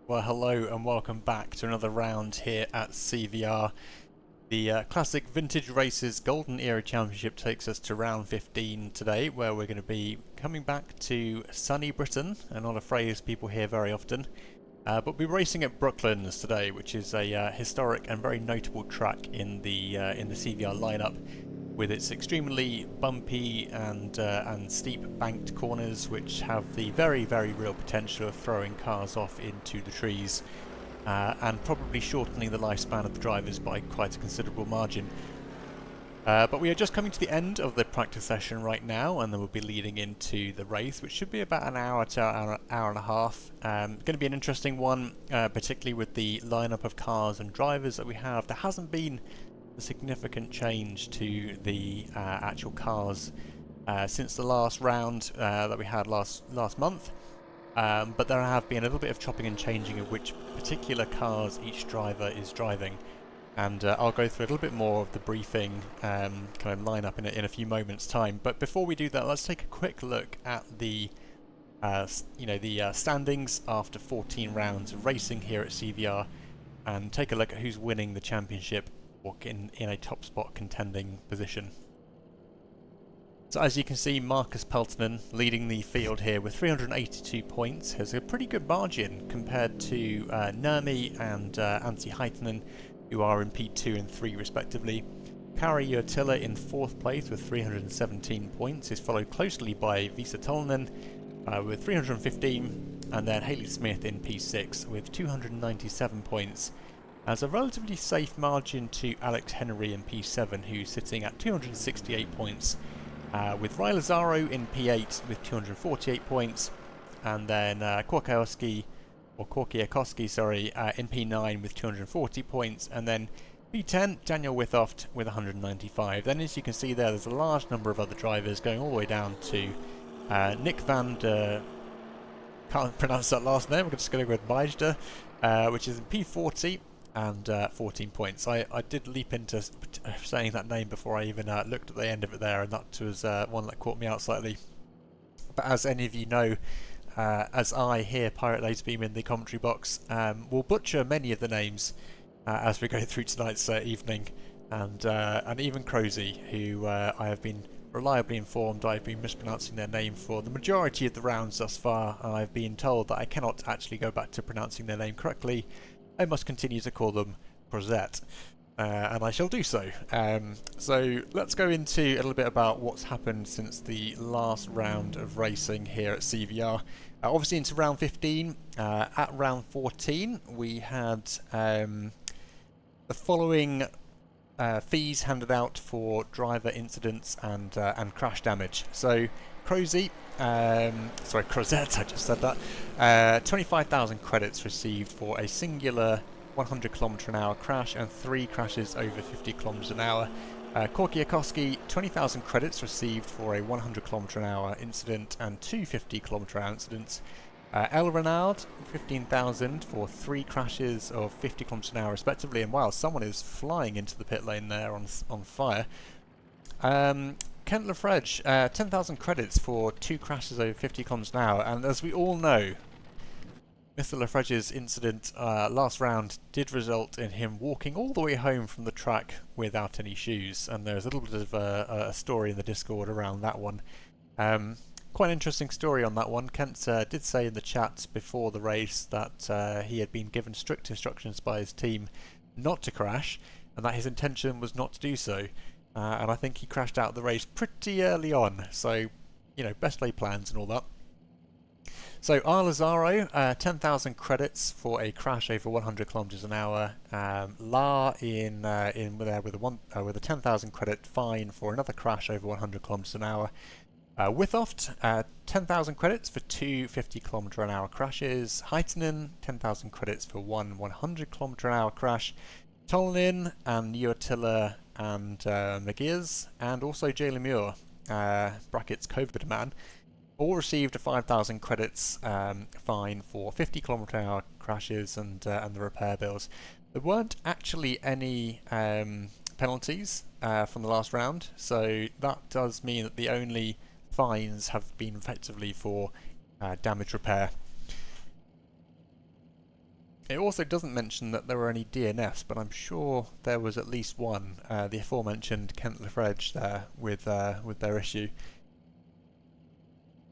Well, hello and welcome back to another round here at CVR. The Classic Vintage Races Golden Era Championship takes us to round 15 today, where we're going to be coming back to sunny Britain, and not a phrase people hear very often. But we're racing at Brooklands today, which is a historic and very notable track in the CVR lineup, with its extremely bumpy and steep banked corners, which have the very real potential of throwing cars off into the trees, and probably shortening the lifespan of the drivers by quite a considerable margin. But we are just coming to the end of the practice session right now, and then we'll be leading into the race, which should be about an hour to hour and a half. Going to be an interesting one, particularly with the lineup of cars and drivers that we have. There hasn't been a significant change to the actual cars since the last round that we had last month, but there have been a little bit of chopping and changing of which particular cars each driver is driving, and I'll go through a little bit more of the briefing kind of lineup in a few moments time. But before we do that, let's take a quick look at the standings after 14 rounds of racing here at CVR, and take a look at who's winning the championship in a top spot contending position. So as you can see, Marcus Peltonen leading the field here with 382 points, has a pretty good margin compared to Nurmi and Antti Haitanen, who are in P2 and 3 respectively. Kari Yrtila in 4th place with 317 points, is followed closely by Visa Tolinen with 315, and then Hayley Smith in P6 with 297 points. As a relatively safe margin to Alex Henry in P7, who's sitting at 268 points, with Ry Lazaro in P8 with 248 points, and then Korkiakowski in P9 with 240 points, and then P10 Daniel Withoft with 195. Then, as you can see there's a large number of other drivers going all the way down to Nick van der... can't pronounce that last name, we're just going to go with Majda, which is in P40 and 14 points. I did leap into saying that name before I even looked at the end of it there, and that was one that caught me out slightly. But as any of you know, as I hear Pirate Laserbeam in the commentary box, will butcher many of the names as we go through tonight's evening, and even Crozy, who I have been reliably informed I've been mispronouncing their name for the majority of the rounds thus far, and I've been told that I cannot actually go back to pronouncing their name correctly. I must continue to call them Crozet, and I shall do so. So let's go into a little bit about what's happened since the last round of racing here at CVR. Obviously into round 15. At round 14 we had the following fees handed out for driver incidents and crash damage. So Crozet, I just said that. 25,000 credits received for a singular 100 km/h crash and 3 crashes over 50 km/h. Korkiakowski, 20,000 credits received for a 100 km/h incident and 2 50 km/h incidents. El Renard, 15,000 for 3 crashes of 50 km/h respectively, and wow, someone is flying into the pit lane there on fire. Kent Lefredge, 10,000 credits for 2 crashes over 50 km/h, and as we all know, Mr. Lefredge's incident last round did result in him walking all the way home from the track without any shoes, and there's a little bit of a story in the Discord around that one. Quite an interesting story on that one. Kent did say in the chat before the race that he had been given strict instructions by his team not to crash, and that his intention was not to do so. And I think he crashed out the race pretty early on, so, you know, best laid plans and all that. So R. Lazaro, 10,000 credits for a crash over 100 km/h. La in there with a 10,000 credit fine for another crash over 100 km/h. Withoft, 10,000 credits for 2 50 km/h crashes. Haitanen, 10,000 credits for 1 100 km/h crash. Tolinen and Yrtila and McGears, and also Jay Lemure, brackets COVID man, all received a 5,000 credits fine for 50 km/h crashes and the repair bills. There weren't actually any penalties from the last round, so that does mean that the only fines have been effectively for damage repair. It also doesn't mention that there were any DNFs, but I'm sure there was at least one, the aforementioned Kent Lafredge there with their issue.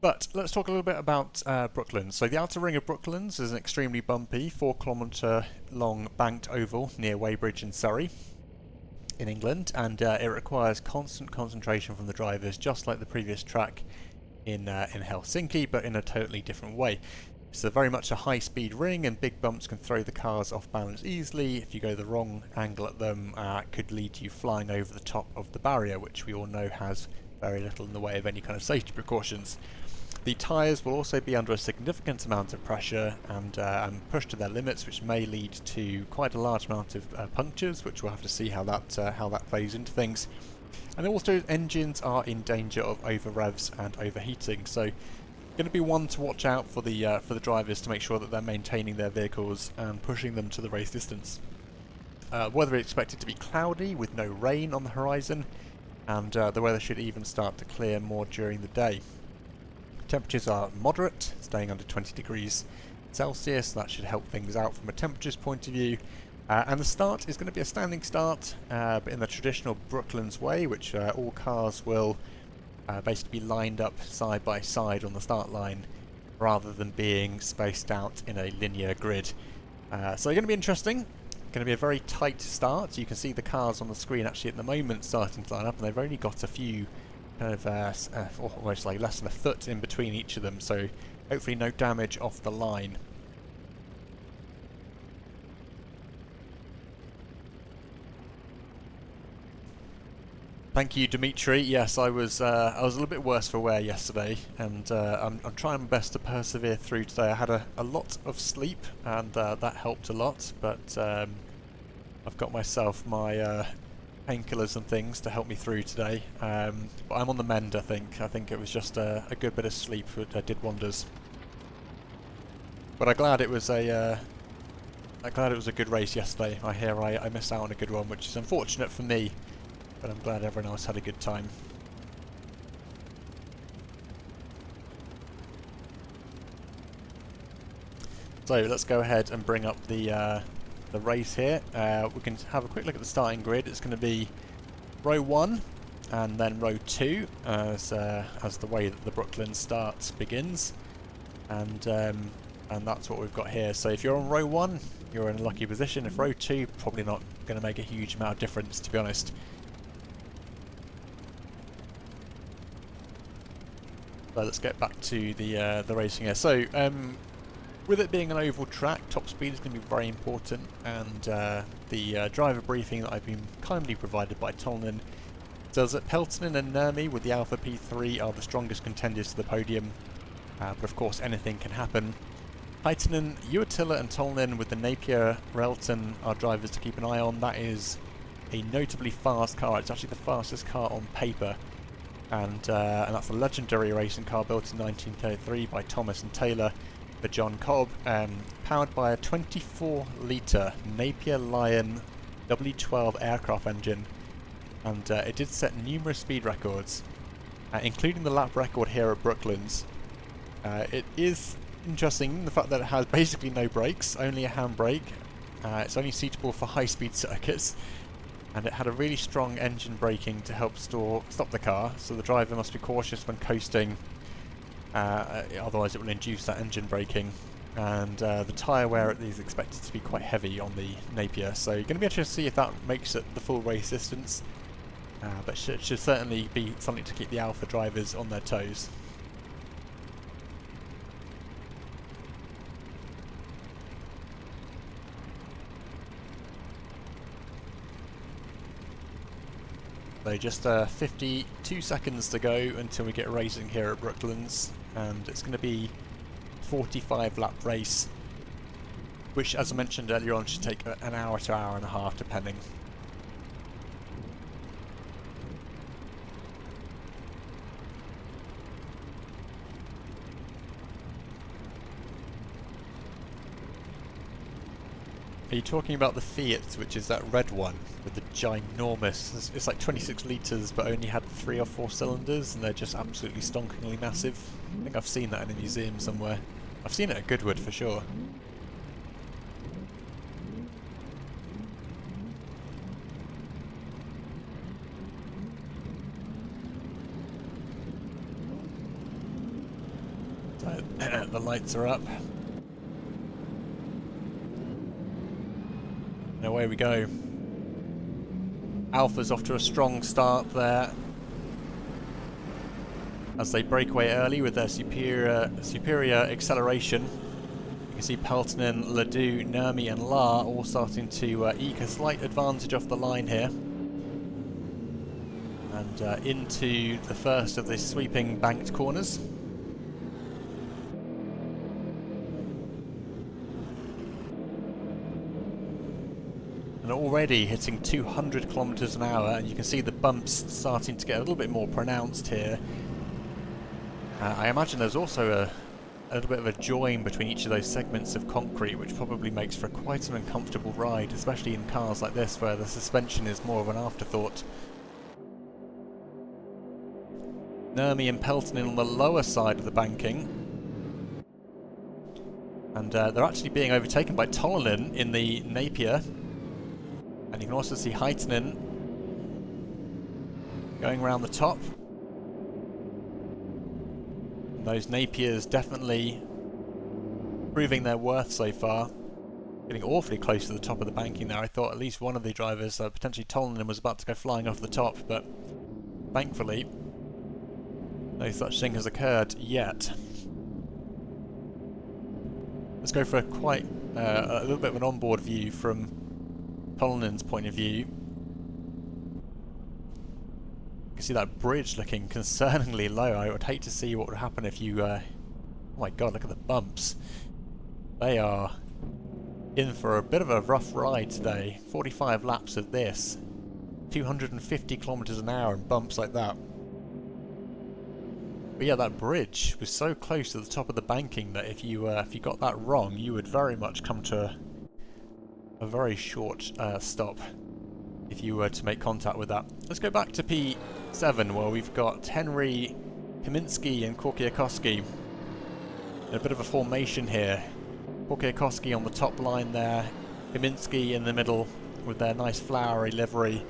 But let's talk a little bit about Brooklands. So the outer ring of Brooklands is an extremely bumpy 4-kilometre long banked oval near Weybridge in Surrey in England, and it requires constant concentration from the drivers, just like the previous track in Helsinki, but in a totally different way. It's very much a high-speed ring, and big bumps can throw the cars off balance easily. If you go the wrong angle at them, it could lead to you flying over the top of the barrier, which we all know has very little in the way of any kind of safety precautions. The tyres will also be under a significant amount of pressure and pushed to their limits, which may lead to quite a large amount of punctures, which we'll have to see how that plays into things. And also, engines are in danger of over revs and overheating, so going to be one to watch out for the drivers to make sure that they're maintaining their vehicles and pushing them to the race distance. Weather is expected to be cloudy with no rain on the horizon, and the weather should even start to clear more during the day. Temperatures are moderate, staying under 20 degrees Celsius. That should help things out from a temperatures point of view. And the start is going to be a standing start, but in the traditional Brooklands way, which all cars will basically be lined up side by side on the start line, rather than being spaced out in a linear grid. So going to be interesting. Going to be a very tight start. You can see the cars on the screen actually at the moment starting to line up, and they've only got a few kind of almost like less than a foot in between each of them, so hopefully no damage off the line. Thank you, Dimitri. Yes, I was a little bit worse for wear yesterday, and I'm trying my best to persevere through today. I had a lot of sleep, and that helped a lot, but I've got myself my painkillers and things to help me through today. But I'm on the mend, I think. I think it was just a good bit of sleep that did wonders. But I'm glad it was a good race yesterday. I hear I missed out on a good one, which is unfortunate for me, but I'm glad everyone else had a good time. So let's go ahead and bring up the race here. We can have a quick look at the starting grid. It's going to be row 1 and then row 2 as the way that the Brooklands start begins, and that's what we've got here. So if you're on row 1, you're in a lucky position. If row 2, probably not going to make a huge amount of difference, to be honest. So let's get back to the racing here. So with it being an oval track, top speed is going to be very important, and the driver briefing that I've been kindly provided by Tolnan says that Peltonen and Nurmi with the Alpha P3 are the strongest contenders to the podium, but of course anything can happen. Heitinen, Uatila and Tolnan with the Napier Relton are drivers to keep an eye on. That is a notably fast car. It's actually the fastest car on paper, and that's a legendary racing car built in 1933 by Thomas and Taylor for John Cobb, powered by a 24-litre Napier Lion W12 aircraft engine, and it did set numerous speed records, including the lap record here at Brooklands. It is interesting the fact that it has basically no brakes, only a handbrake. It's only suitable for high-speed circuits, and it had a really strong engine braking to help stop the car, so the driver must be cautious when coasting, otherwise it will induce that engine braking. And the tyre wear is expected to be quite heavy on the Napier, so you're going to be interested to see if that makes it the full race distance, but should certainly be something to keep the Alpha drivers on their toes. So just 52 seconds to go until we get racing here at Brooklands, and it's going to be a 45 lap race, which, as I mentioned earlier on, should take an hour to hour and a half depending. Are you talking about the Fiat, which is that red one with the ginormous, it's like 26 litres but only had 3 or 4 cylinders, and they're just absolutely stonkingly massive? I think I've seen that in a museum somewhere. I've seen it at Goodwood for sure. the lights are up. And away we go. Alpha's off to a strong start there, as they break away early with their superior acceleration. You can see Peltonen, Ledoux, Nurmi and La all starting to eke a slight advantage off the line here. And into the first of the sweeping banked corners. And already hitting 200 kilometers an hour, and you can see the bumps starting to get a little bit more pronounced here. I imagine there's also a little bit of a join between each of those segments of concrete, which probably makes for quite an uncomfortable ride, especially in cars like this where the suspension is more of an afterthought. Nurmi and Peltonen on the lower side of the banking, and they're actually being overtaken by Tollenin in the Napier, and you can also see Heitinen going around the top. And those Napiers definitely proving their worth so far, getting awfully close to the top of the banking there. I thought at least one of the drivers, potentially Tollenin, was about to go flying off the top, but thankfully no such thing has occurred yet. Let's go for quite a little bit of an onboard view from Tollenen's point of view. You can see that bridge looking concerningly low. I would hate to see what would happen if you... oh my god, look at the bumps. They are in for a bit of a rough ride today. 45 laps of this. 250 kilometers an hour and bumps like that. But yeah, that bridge was so close to the top of the banking that if you got that wrong, you would very much come to a very short stop if you were to make contact with that. Let's go back to P7, where we've got Henry, Kaminski and Korkiakowski in a bit of a formation here. Korkiakowski on the top line there, Kaminski in the middle with their nice flowery livery,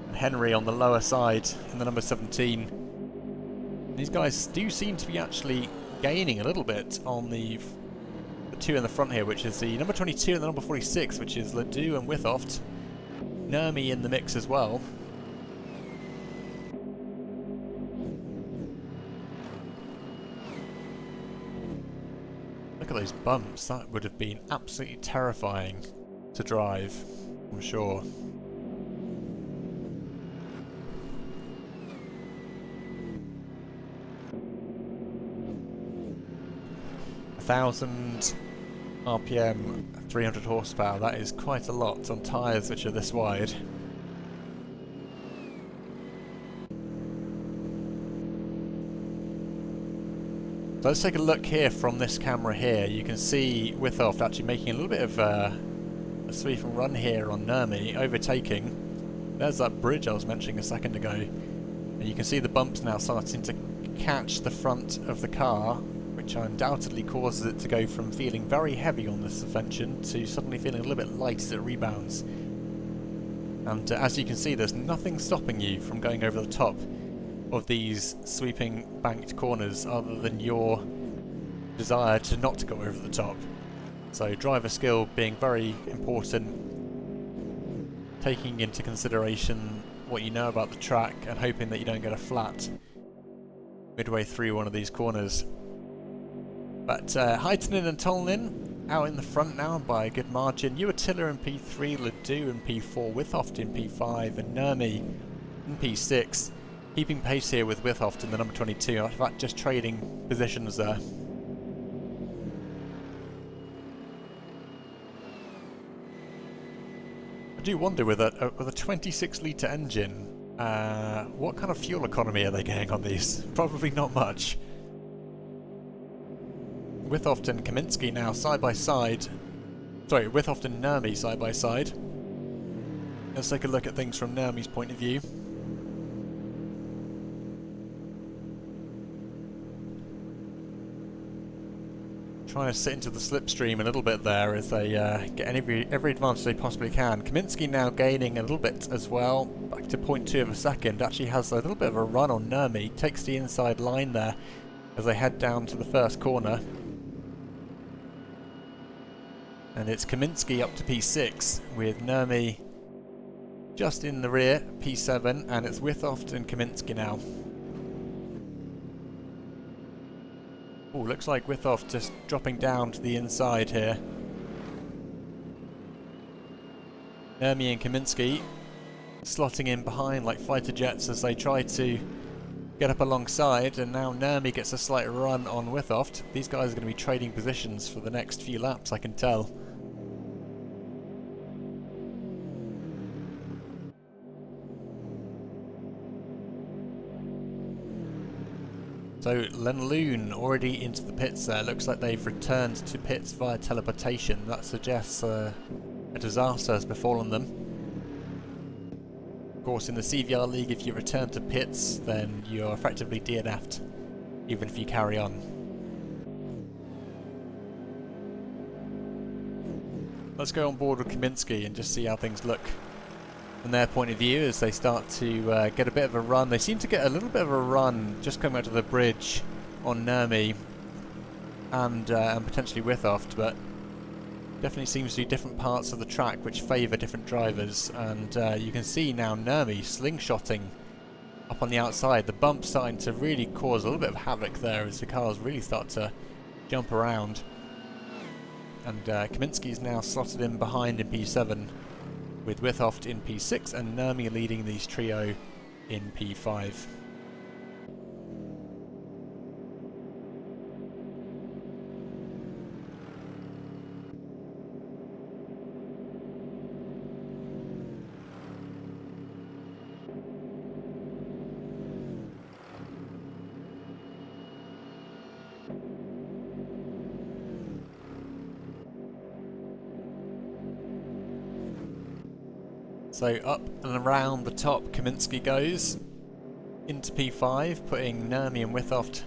and Henry on the lower side in the number 17. These guys do seem to be actually gaining a little bit on the two in the front here, which is the number 22 and the number 46, which is Ledoux and Withoft. Nurmi in the mix as well. Look at those bumps. That would have been absolutely terrifying to drive, I'm sure. .1000 RPM, 300 horsepower, that is quite a lot on tyres which are this wide. So let's take a look here from this camera here. You can see Withoft actually making a little bit of a sweep and run here on Nurmi, overtaking. There's that bridge I was mentioning a second ago. And you can see the bumps now starting to catch the front of the car, which undoubtedly causes it to go from feeling very heavy on the suspension to suddenly feeling a little bit light as it rebounds. And as you can see, there's nothing stopping you from going over the top of these sweeping banked corners other than your desire to not go over the top. So driver skill being very important, taking into consideration what you know about the track and hoping that you don't get a flat midway through one of these corners. But Heitinen and Tollenin out in the front now by a good margin. Uatilla in P3, Ledoux in P4, Withoft in P5 and Nurmi in P6. Keeping pace here with Withoft in the number 22. In fact, just trading positions there. I do wonder with a 26 litre engine, what kind of fuel economy are they getting on these? Probably not much. Withoft and Kaminski now side by side. Sorry, Withoft and Nurmi side by side. Let's take a look at things from Nurmi's point of view. Trying to sit into the slipstream a little bit there as they get every advantage they possibly can. Kaminski now gaining a little bit as well, back to 0.2 of a second. Actually has a little bit of a run on Nurmi, takes the inside line there as they head down to the first corner. And it's Kaminski up to P6 with Nurmi just in the rear, P7, and it's Withoft and Kaminski now. Oh, looks like Withoft just dropping down to the inside here. Nurmi and Kaminski slotting in behind like fighter jets as they try to get up alongside, and now Nurmi gets a slight run on Withoft. These guys are going to be trading positions for the next few laps, I can tell. So Lenloon already into the pits there. Looks like they've returned to pits via teleportation. That suggests a disaster has befallen them. Of course, in the CVR League, if you return to pits, then you're effectively DNF'd, even if you carry on. Let's go on board with Kaminski and just see how things look from their point of view as they start to get a bit of a run. They seem to get a little bit of a run just coming out of the bridge on Nurmi and potentially Withoft, but definitely seems to be different parts of the track which favour different drivers, and you can see now Nurmi slingshotting up on the outside. The bump's starting to really cause a little bit of havoc there as the cars really start to jump around. And Kaminski's now slotted in behind in P7 with Withoft in P6 and Nurmi leading these trio in P5. So up and around the top Kaminski goes into P5, putting Nurmi and Withoft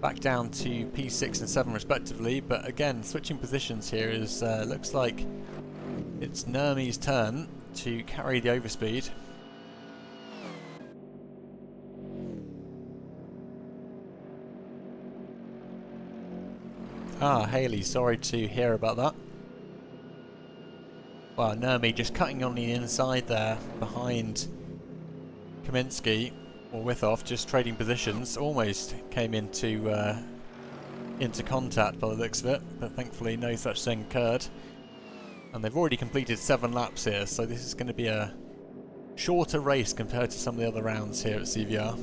back down to P6 and 7 respectively, but again switching positions here is looks like it's Nurmi's turn to carry the overspeed. Ah, Haley, sorry to hear about that. Well, Nurmi just cutting on the inside there behind Kaminski, or Withoft, just trading positions. Almost came into contact by the looks of it, but thankfully no such thing occurred. And they've already completed 7 laps here, so this is going to be a shorter race compared to some of the other rounds here at CVR.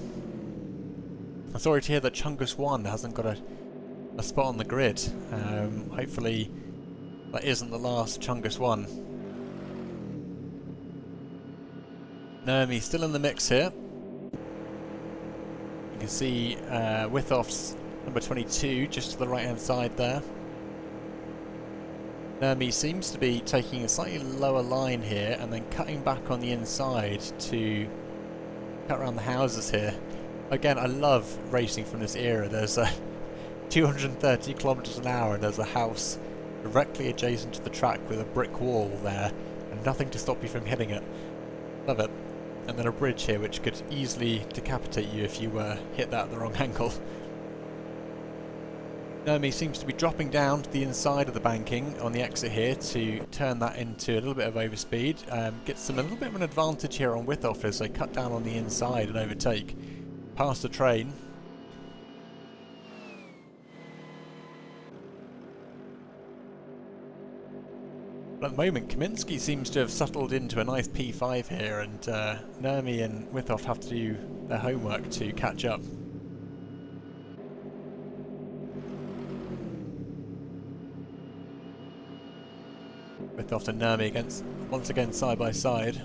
I'm sorry to hear that Chungus 1 hasn't got a spot on the grid. Hopefully that isn't the last Chungus 1. Nurmi still in the mix here. You can see Withoft's number 22 just to the right hand side there. Nurmi seems to be taking a slightly lower line here and then cutting back on the inside to cut around the houses here. Again, I love racing from this era. There's 230 kilometers an hour and there's a house directly adjacent to the track with a brick wall there and nothing to stop you from hitting it. Love it. And then a bridge here which could easily decapitate you if you hit that at the wrong angle. Nurmi seems to be dropping down to the inside of the banking on the exit here to turn that into a little bit of overspeed. Gets them a little bit of an advantage here on Withoft as they cut down on the inside and overtake past the train. But at the moment, Kaminski seems to have settled into a nice P5 here, and Nurmi and Withoft have to do their homework to catch up. Withoft and Nurmi once again side by side.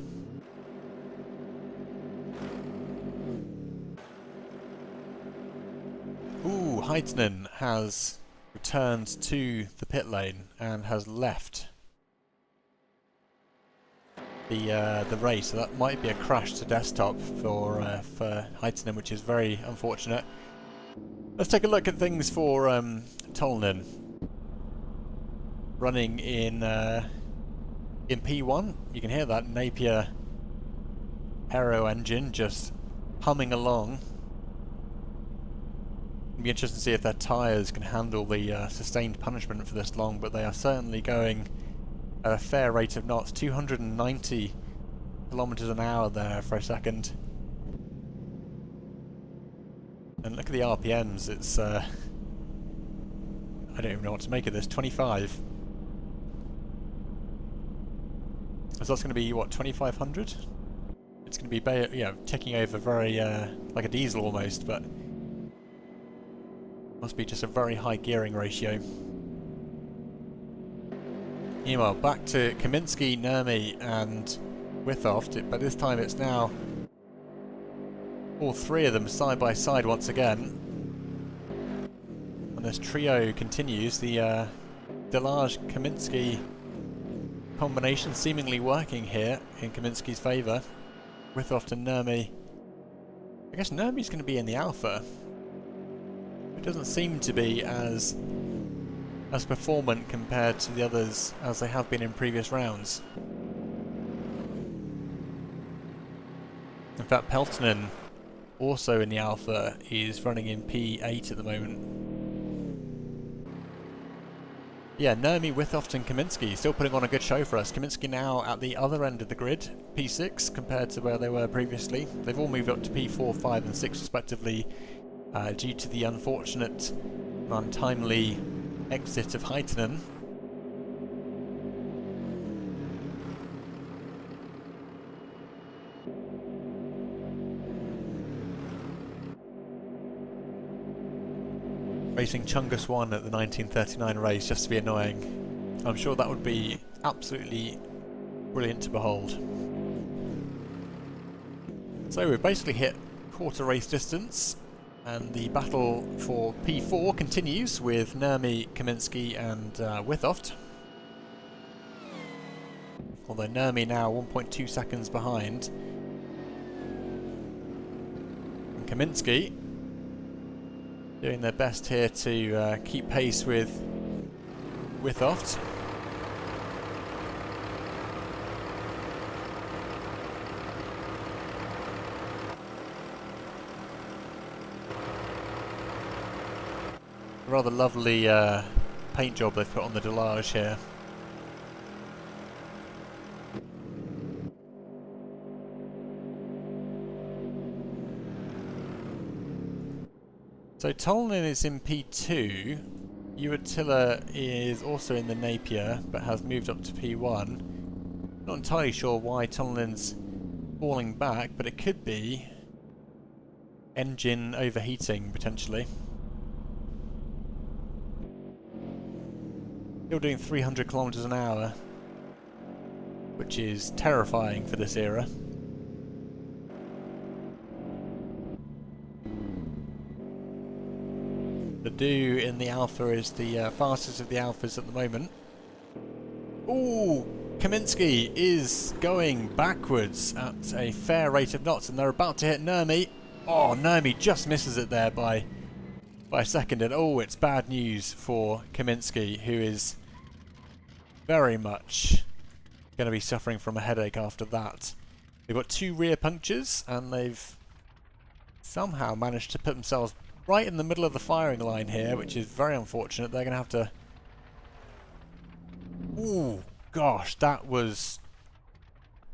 Ooh, Heitinen has returned to the pit lane and has left the race, so that might be a crash to desktop for Heitinen, which is very unfortunate. Let's take a look at things for Tolnin. Running in P1, you can hear that Napier aero engine just humming along. It'll be interesting to see if their tyres can handle the sustained punishment for this long, but they are certainly going at a fair rate of knots. 290 kilometers an hour there for a second. And look at the RPMs, it's I don't even know what to make of this. 25. So that's going to be what, 2500? It's going to be, you know, ticking over very like a diesel almost, but must be just a very high gearing ratio. Meanwhile, back to Kaminsky, Nurmi and Withoft, but this time it's now all three of them side by side once again. And this trio continues, the Delage-Kaminsky combination seemingly working here in Kaminsky's favour. Withoft and Nurmi. I guess Nurmi's going to be in the Alpha. It doesn't seem to be as performant compared to the others as they have been in previous rounds. In fact, Peltonen, also in the Alpha, is running in P8 at the moment. Yeah, Nurmi, Withoft and Kaminsky still putting on a good show for us. Kaminsky now at the other end of the grid, P6 compared to where they were previously. They've all moved up to P4, 5 and 6 respectively due to the unfortunate and untimely exit of Heitinen. Racing Chungus 1 at the 1939 race just to be annoying. I'm sure that would be absolutely brilliant to behold. So we've basically hit quarter race distance, and the battle for P4 continues with Nurmi, Kaminsky and Withoft. Although Nurmi now 1.2 seconds behind. And Kaminsky doing their best here to keep pace with Withoft. Rather lovely paint job they've put on the Delage here. So Tolnin is in P2, Uatilla is also in the Napier but has moved up to P1. Not entirely sure why Tolnin's falling back, but it could be engine overheating potentially. Still doing 300 kilometers an hour, which is terrifying for this era. The Do in the Alpha is the fastest of the Alphas at the moment. Ooh, Kaminsky is going backwards at a fair rate of knots, and they're about to hit Nurmi. Oh, Nurmi just misses it there by a second, and oh, it's bad news for Kaminsky, who is very much going to be suffering from a headache after that. They've got 2 rear punctures, and they've somehow managed to put themselves right in the middle of the firing line here, which is very unfortunate. They're going to have to... Ooh, gosh, that was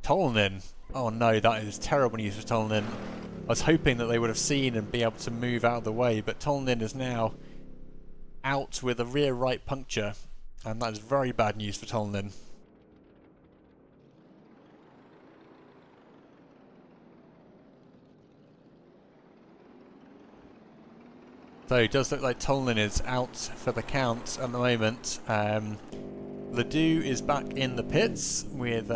Tolnin. Oh no, that is terrible news for Tolnin. I was hoping that they would have seen and be able to move out of the way, but Tolnin is now out with a rear right puncture, and that is very bad news for Tolnin. So it does look like Tolnin is out for the count at the moment. Ledoux is back in the pits with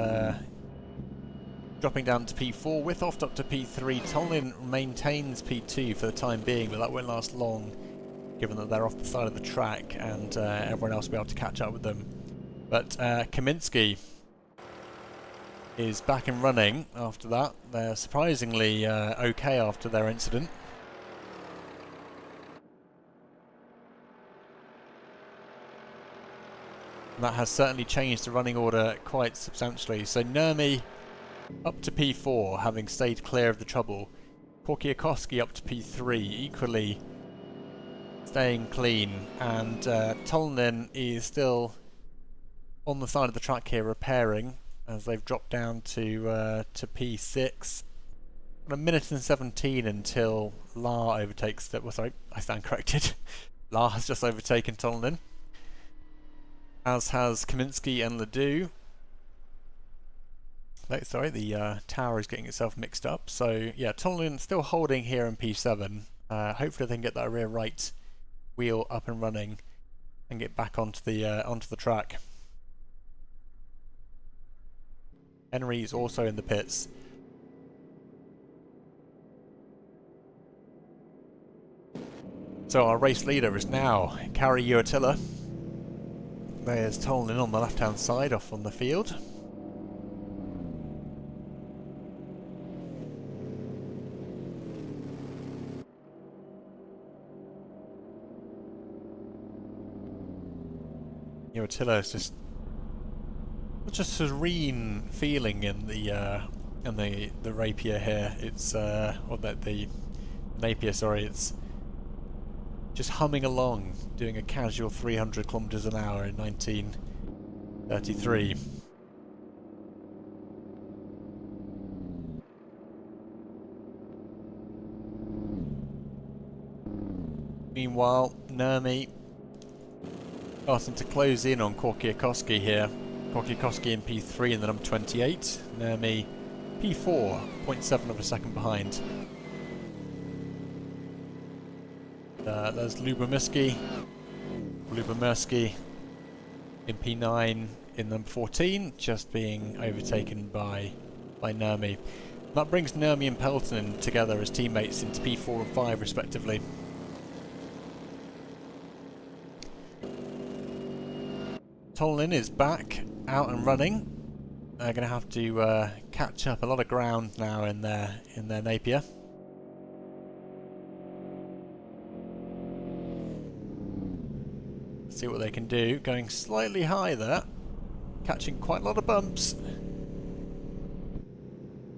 dropping down to P4, Withoft up to P3. Tolnin maintains P2 for the time being, but that won't last long given that they're off the side of the track and everyone else will be able to catch up with them. But Kaminsky is back and running after that. They're surprisingly okay after their incident. And that has certainly changed the running order quite substantially. So Nurmi up to P4, having stayed clear of the trouble. Korkiakowski up to P3, equally staying clean, and Tolnin is still on the side of the track here repairing as they've dropped down to P6. A minute and 17 until La overtakes the... Well, sorry, I stand corrected. La has just overtaken Tolnin, as has Kaminsky and Ledoux. No, sorry, the tower is getting itself mixed up. So yeah, Tolnin still holding here in P7. Hopefully they can get that rear right wheel up and running and get back onto the track. Henry is also in the pits. So our race leader is now Kari Uotila. There's Tolnin on the left-hand side off on the field. Uotila is just such a serene feeling in the rapier here. It's or the Napier, sorry. It's just humming along, doing a casual 300 kilometers an hour in 1933. Meanwhile, Nurmi starting to close in on Korkiakoski here. Korkiakoski in P3 and the number 28. Nurmi P4, 0.7 of a second behind. There's Lubomirski in P9 in number 14, just being overtaken by Nurmi. That brings Nurmi and Pelton together as teammates into P4 and 5 respectively. Tolnin is back out and running. They're going to have to catch up a lot of ground now in their Napier. See what they can do. Going slightly high there, catching quite a lot of bumps.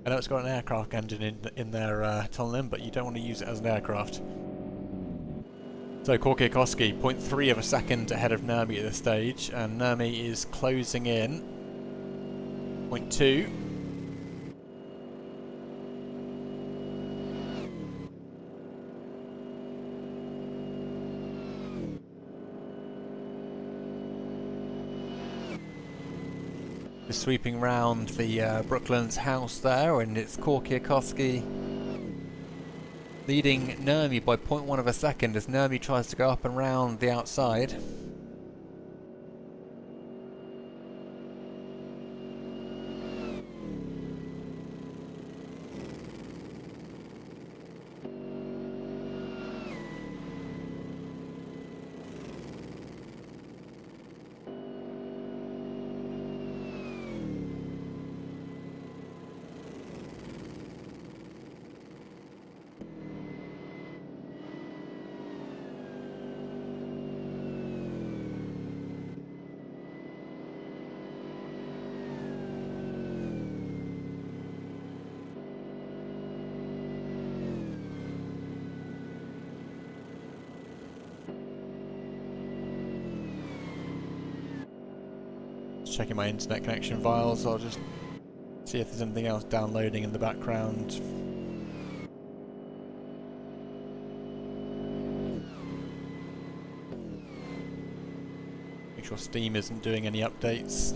I know it's got an aircraft engine in there, Tolnin, but you don't want to use it as an aircraft. So Korkiakoski, 0.3 of a second ahead of Nurmi at this stage, and Nurmi is closing in. 0.2. Just sweeping round the Brooklands house there, and it's Korkiakoski leading Nurmi by 0.1 of a second as Nurmi tries to go up and round the outside. Checking my internet connection files, I'll just see if there's anything else downloading in the background. Make sure Steam isn't doing any updates.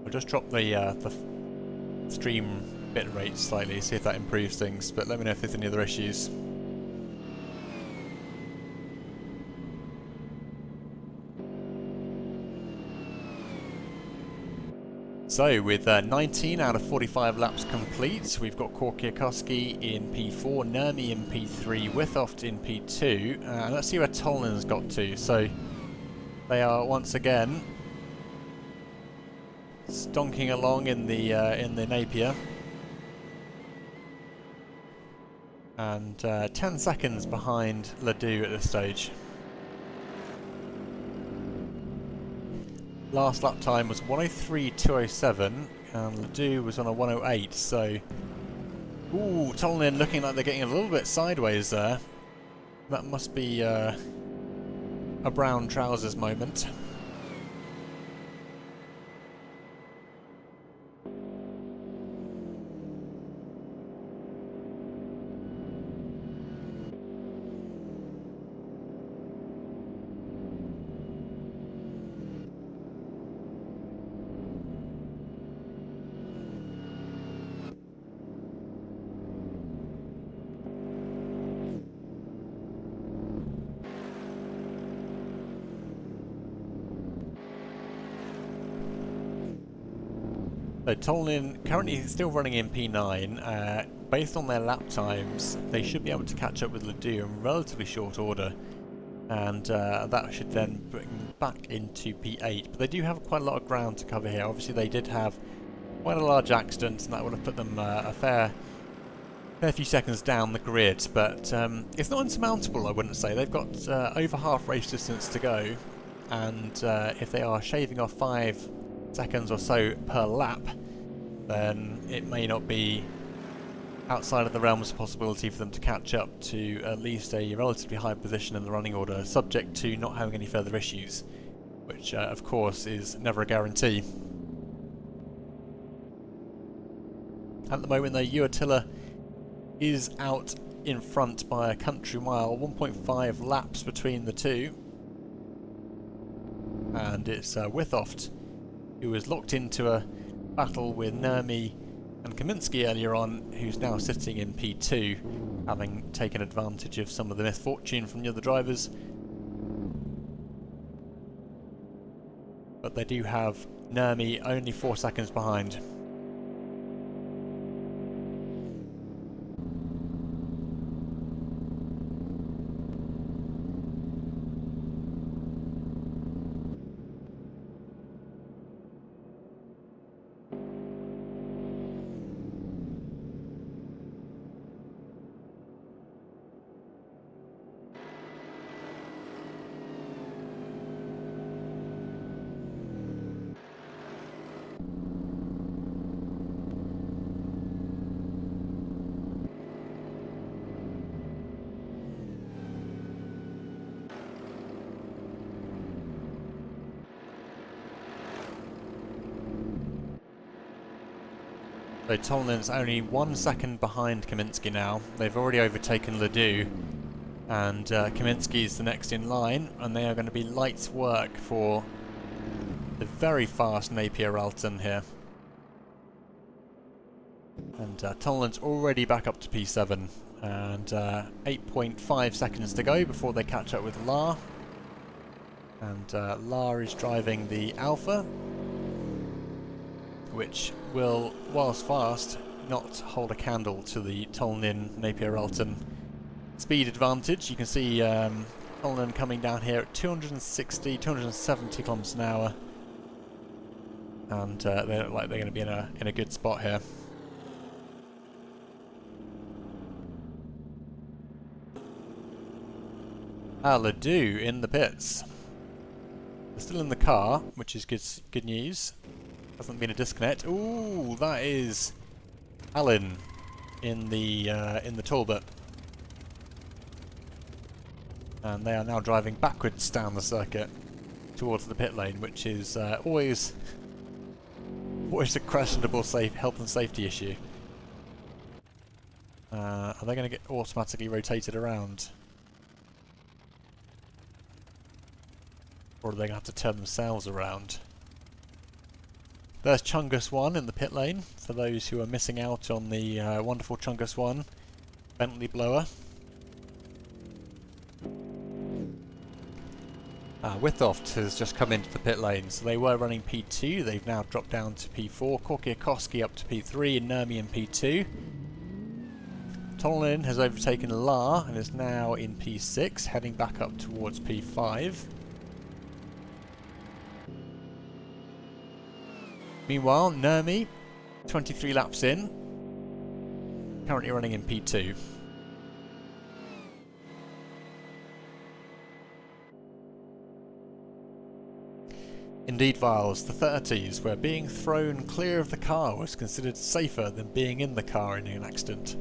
I'll just drop the stream bitrate slightly, see if that improves things, but let me know if there's any other issues. So with 19 out of 45 laps complete, we've got Korkiakowski in P4, Nurmi in P3, Withoft in P2, and let's see where Tollinen's got to. So they are once again stonking along in the Napier, and 10 seconds behind Ledoux at this stage. Last lap time was 1:03.207 and Ledoux was on a 1:08, so ooh, Tollinen looking like they're getting a little bit sideways there. That must be a brown trousers moment. So Tollinen currently still running in P9. Based on their lap times, they should be able to catch up with Ledoux in relatively short order, and that should then bring them back into P8. But they do have quite a lot of ground to cover here. Obviously they did have quite a large accident, and that would have put them a fair few seconds down the grid, but it's not insurmountable, I wouldn't say. They've got over half race distance to go, and if they are shaving off 5 seconds or so per lap, then it may not be outside of the realms of possibility for them to catch up to at least a relatively high position in the running order, subject to not having any further issues, which of course is never a guarantee. At the moment though, Uatilla is out in front by a country mile, 1.5 laps between the two, and it's Withoft who was locked into a battle with Nurmi and Kaminski earlier on, who's now sitting in P2, having taken advantage of some of the misfortune from the other drivers. But they do have Nurmi only 4 seconds behind. So Tollinen's only 1 second behind Kaminski now. They've already overtaken Ledoux, and Kaminski's the next in line, and they are going to be light work for the very fast Napier-Ralton here. And Tollinen's already back up to P7, and 8.5 seconds to go before they catch up with La. And La is driving the Alpha, which will, whilst fast, not hold a candle to the Tollinen Napier-Ralton speed advantage. You can see Tollinen coming down here at 260, 270 kilometers an hour, and they look like they're going to be in a good spot here. Ledoux in the pits. They're still in the car, which is good news. Hasn't been a disconnect. Ooh, that is Alan in the Talbot, and they are now driving backwards down the circuit towards the pit lane, which is always a questionable health and safety issue. Are they going to get automatically rotated around, or are they going to have to turn themselves around? There's Chungus 1 in the pit lane, for those who are missing out on the wonderful Chungus 1 Bentley blower. Withoft has just come into the pit lane, so they were running P2, they've now dropped down to P4, Korkiakowski up to P3 and Nurmi in P2. Tolnin has overtaken La and is now in P6, heading back up towards P5. Meanwhile, Nurmi, 23 laps in, currently running in P2. Indeed, Viles, the 30s, where being thrown clear of the car was considered safer than being in the car in an accident.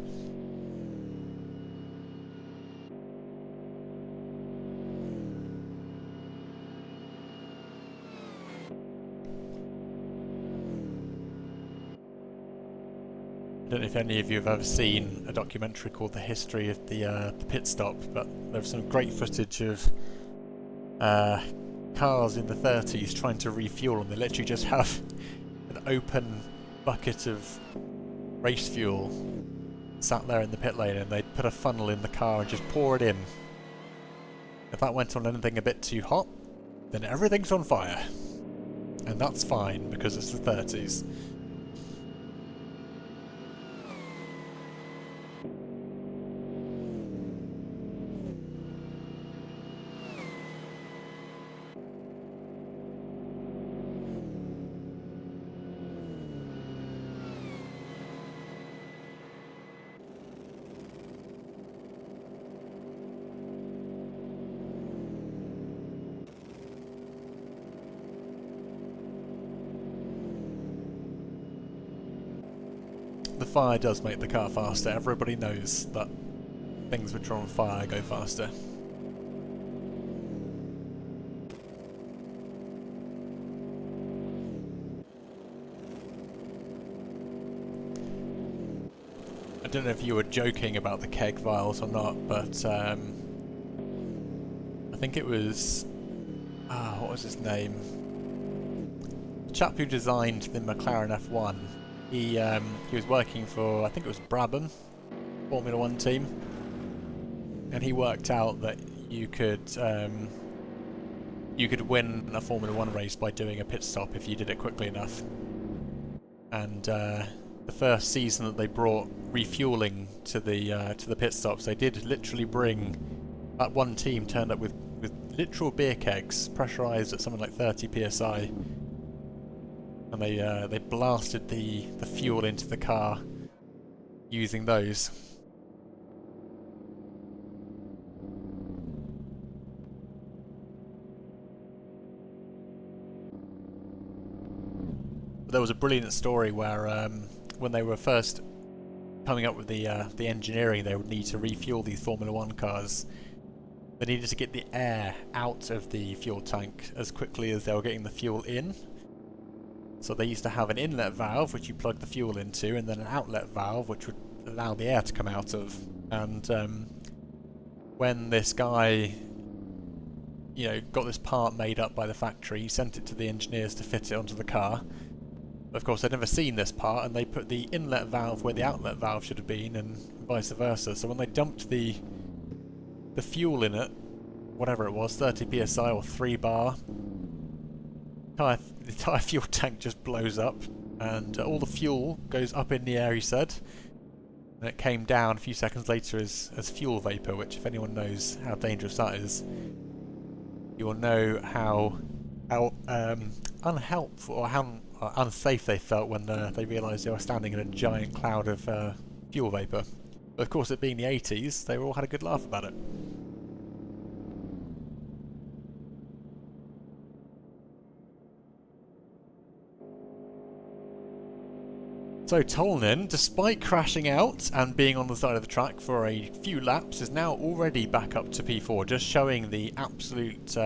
I don't know if any of you have ever seen a documentary called The History of the Pit Stop, but there's some great footage of cars in the 30s trying to refuel, and they literally just have an open bucket of race fuel sat there in the pit lane, and they'd put a funnel in the car and just pour it in. If that went on anything a bit too hot, then everything's on fire. And that's fine, because it's the 30s. The fire does make the car faster. Everybody knows that things which are on fire go faster. I don't know if you were joking about the keg vials or not, but I think it was... what was his name? The chap who designed the McLaren F1. He was working for, I think it was Brabham, Formula 1 team, and he worked out that you could win a Formula 1 race by doing a pit stop if you did it quickly enough. And the first season that they brought refueling to the pit stops, they did literally bring, that one team turned up with literal beer kegs pressurized at something like 30 psi. And they blasted the fuel into the car using those. But there was a brilliant story where when they were first coming up with the engineering, they would need to refuel these Formula 1 cars. They needed to get the air out of the fuel tank as quickly as they were getting the fuel in. So they used to have an inlet valve which you plug the fuel into, and then an outlet valve which would allow the air to come out of. And when this guy, got this part made up by the factory, he sent it to the engineers to fit it onto the car. But of course, they'd never seen this part, and they put the inlet valve where the outlet valve should have been, and vice versa. So when they dumped the fuel in it, whatever it was, 30 psi or 3 bar, the entire fuel tank just blows up, and all the fuel goes up in the air, he said, and it came down a few seconds later as fuel vapour, which if anyone knows how dangerous that is, you will know how unhelpful or how unsafe they felt when they realised they were standing in a giant cloud of fuel vapour. But of course, it being the 80s, they all had a good laugh about it. So Tolnin, despite crashing out and being on the side of the track for a few laps, is now already back up to P4, just showing the absolute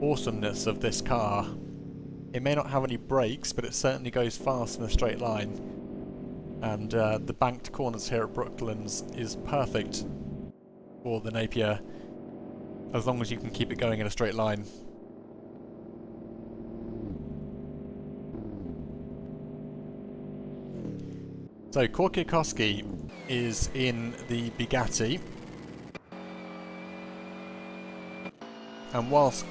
awesomeness of this car. It may not have any brakes, but it certainly goes fast in a straight line. And the banked corners here at Brooklands is perfect for the Napier, as long as you can keep it going in a straight line. So Korkiakowski is in the Bugatti, and whilst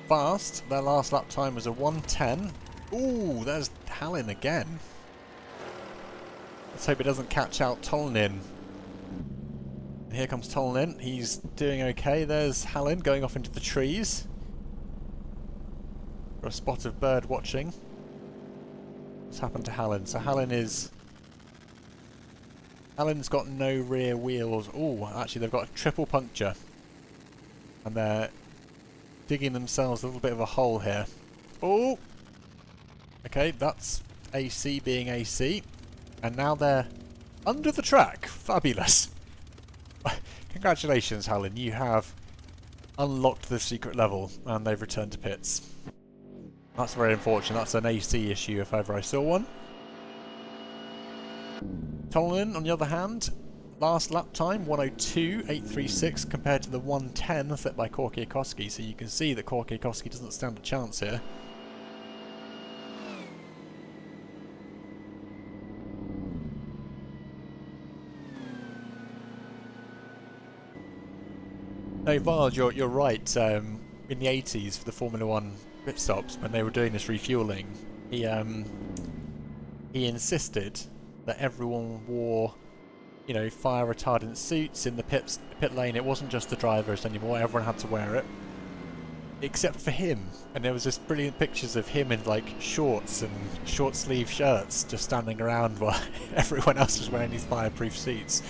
fast. Their last lap time was a 1:10. Ooh, there's Hallin again. Let's hope it doesn't catch out Tolnin. Here comes Tolnin. He's doing okay. There's Hallin going off into the trees. For a spot of bird watching. What's happened to Hallin? So Hallin's got no rear wheels. Oh, actually they've got a triple puncture. And they're digging themselves a little bit of a hole here. Oh! Okay, that's AC being AC. And now they're under the track. Fabulous. Congratulations, Hallin. You have unlocked the secret level and they've returned to pits. That's very unfortunate. That's an AC issue if ever I saw one. Tolnin, on the other hand, last lap time 1:02.836 compared to the 1:10 set by Korkiakowski. So you can see that Korkiakowski doesn't stand a chance here. No, Vard, you're right. In the 80s, for the Formula 1 pit stops, when they were doing this refueling, he insisted that everyone wore, you know, fire retardant suits in the pit lane. It wasn't just the drivers anymore; everyone had to wear it, except for him. And there was just brilliant pictures of him in like shorts and short sleeve shirts, just standing around while everyone else was wearing these fireproof suits.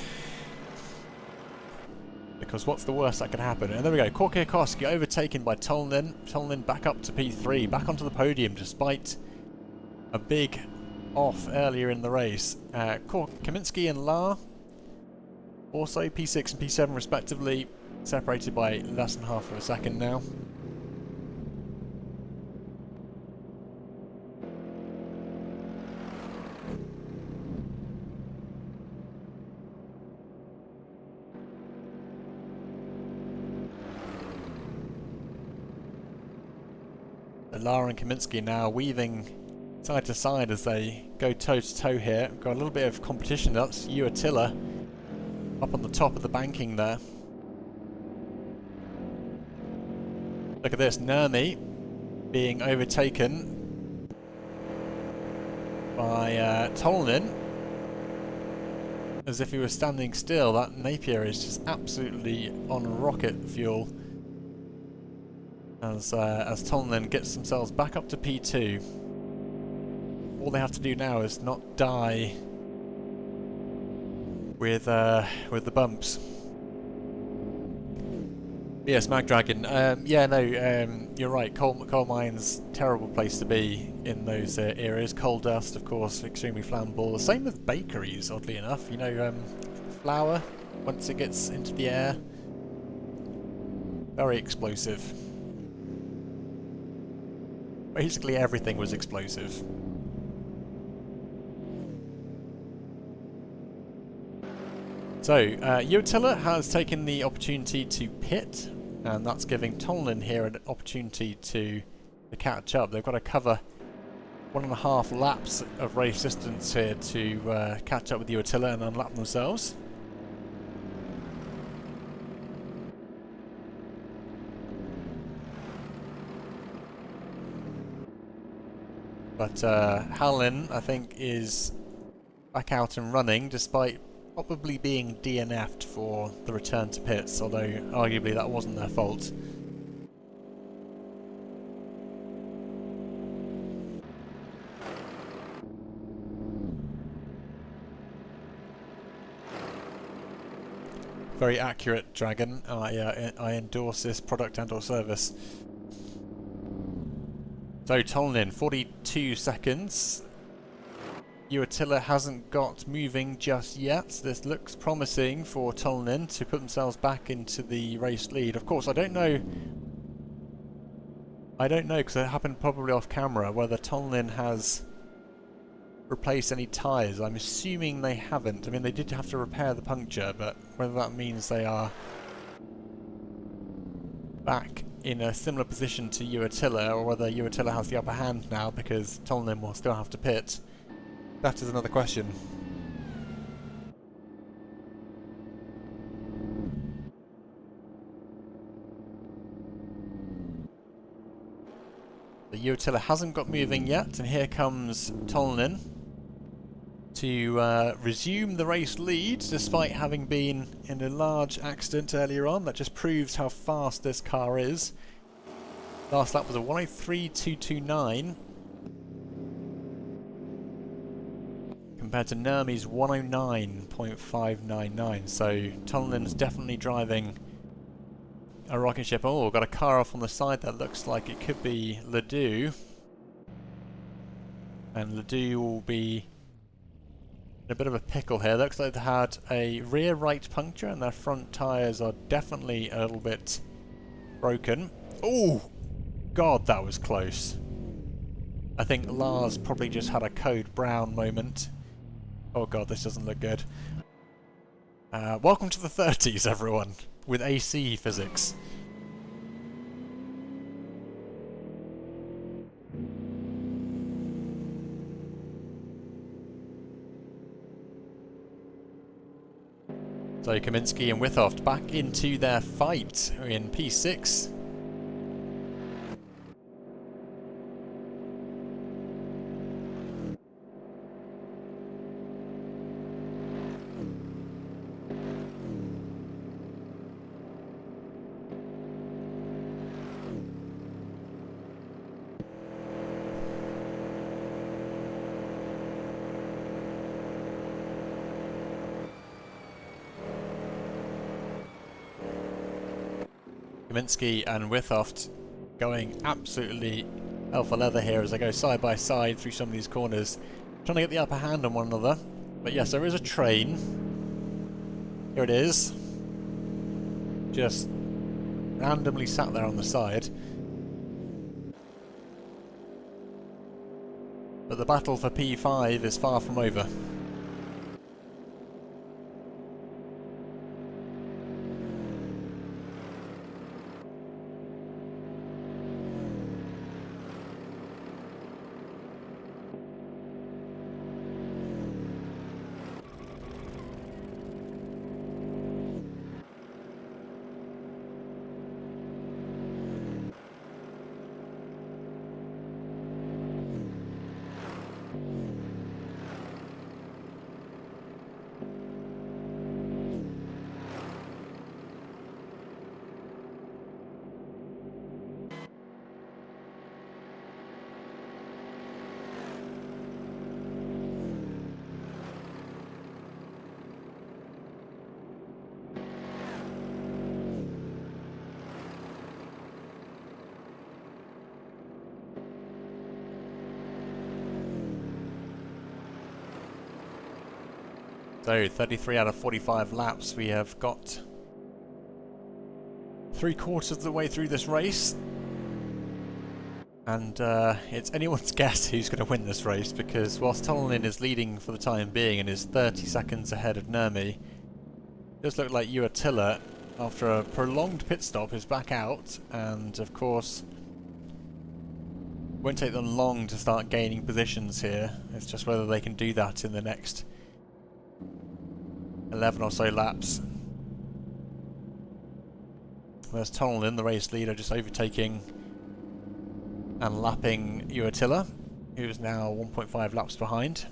Because what's the worst that could happen? And there we go, Korkiakowski overtaken by Tolnin. Tolnin back up to P3, back onto the podium despite a big off earlier in the race. Kaminski and La also P6 and P7 respectively, separated by less than half of a second now. Lara and Kaminski now weaving side to side as they go toe to toe here. Got a little bit of competition. That's Uatilla up on the top of the banking there. Look at this, Nurmi being overtaken by Tolnin as if he was standing still. That Napier is just absolutely on rocket fuel. As Tolnin gets themselves back up to P2. All they have to do now is not die with the bumps. Yes, Magdragon. Yeah, no, you're right. Coal mines, terrible place to be in those areas. Coal dust, of course, extremely flammable. The same with bakeries, oddly enough. You know, flour, once it gets into the air, very explosive. Basically everything was explosive. So, Uatilla has taken the opportunity to pit, and that's giving Tolnin here an opportunity to catch up. They've got to cover 1.5 laps of race distance here to catch up with Uatilla and unlap themselves. But Hallin, I think, is back out and running, despite probably being DNF'd for the return to pits, although arguably that wasn't their fault. Very accurate, Dragon. I endorse this product and or service. So Tolnin, 42 seconds. Uatilla hasn't got moving just yet. This looks promising for Tolnin to put themselves back into the race lead. Of course, I don't know because it happened probably off camera, whether Tolnin has replaced any tyres. I'm assuming they haven't. I mean, they did have to repair the puncture, but whether that means they are back in a similar position to Uatilla, or whether Uatilla has the upper hand now because Tolnin will still have to pit, that is another question. The Uatilla hasn't got moving yet, and here comes Tolnin to resume the race lead despite having been in a large accident earlier on. That just proves how fast this car is. Last lap was a 103.229 compared to Nurmi's 109.599. So Tolnin's definitely driving a rocket ship. Oh, got a car off on the side that looks like it could be Ledoux. And Ledoux will be in a bit of a pickle here. Looks like they had a rear right puncture and their front tyres are definitely a little bit broken. Oh, God, that was close. I think Lars probably just had a Code Brown moment. Oh God, this doesn't look good. Welcome to the 30s, everyone, with AC physics. So Kaminski and Withoft back into their fight in P6. Kaminski and Withoft going absolutely hell for leather here as they go side by side through some of these corners, trying to get the upper hand on one another. But yes, there is a train. Here it is. Just randomly sat there on the side. But the battle for P5 is far from over. So 33 out of 45 laps, we have got 3/4 of the way through this race. And it's anyone's guess who's going to win this race, because whilst Tolnin is leading for the time being and is 30 seconds ahead of Nurmi, it does look like Uatilla, after a prolonged pit stop, is back out, and of course won't take them long to start gaining positions here. It's just whether they can do that in the next 11 or so laps. There's Tolnin, the race leader, just overtaking and lapping Uatilla, who's now 1.5 laps behind.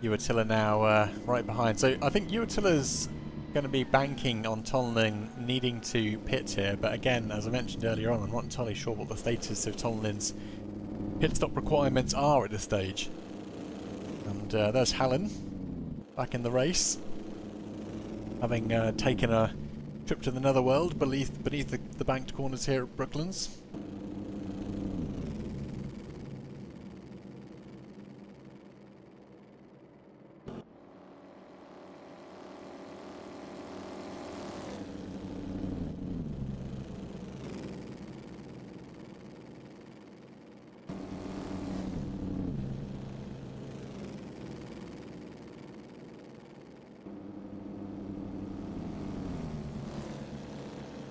Uatilla now right behind. So I think Uatilla's going to be banking on Tolnin needing to pit here, but again, as I mentioned earlier on, I'm not entirely sure what the status of Tolnin's pit stop requirements are at this stage. And there's Hallen back in the race, having taken a trip to the netherworld beneath the banked corners here at Brooklands.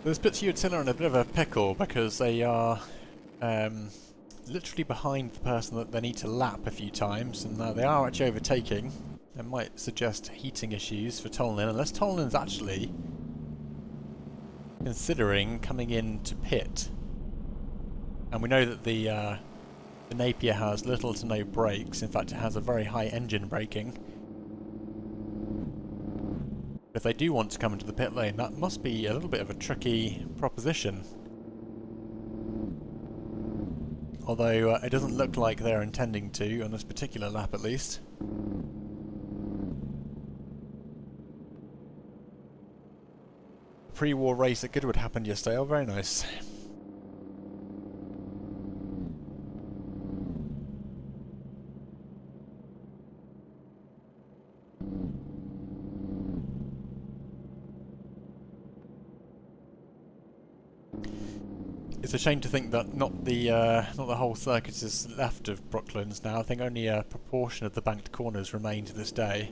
This puts Uatilla in a bit of a pickle because they are literally behind the person that they need to lap a few times, and they are actually overtaking. That might suggest heating issues for Tolnin, unless Tolnin's actually considering coming in to pit. And we know that the Napier has little to no brakes. In fact, it has a very high engine braking. If they do want to come into the pit lane, that must be a little bit of a tricky proposition. Although it doesn't look like they're intending to, on this particular lap at least. The pre-war race at Goodwood happened yesterday. Oh, very nice. It's a shame to think that not the whole circuit is left of Brooklands now. I think only a proportion of the banked corners remain to this day.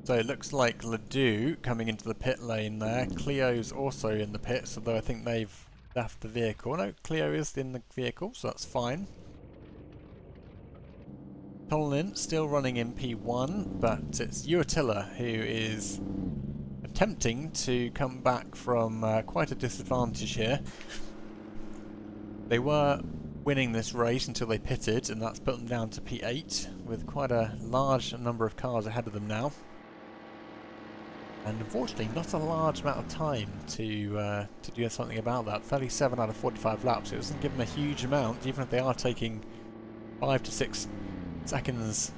So it looks like Ledoux coming into the pit lane there. Clio's also in the pits, although I think they've left the vehicle. No, Clio is in the vehicle, so that's fine. Tolnin still running in P1, but it's Uatilla who is attempting to come back from quite a disadvantage here. They were winning this race until they pitted, and that's put them down to P8, with quite a large number of cars ahead of them now. And unfortunately, not a large amount of time to do something about that. 37 out of 45 laps. It doesn't give them a huge amount, even if they are taking 5 to 6 seconds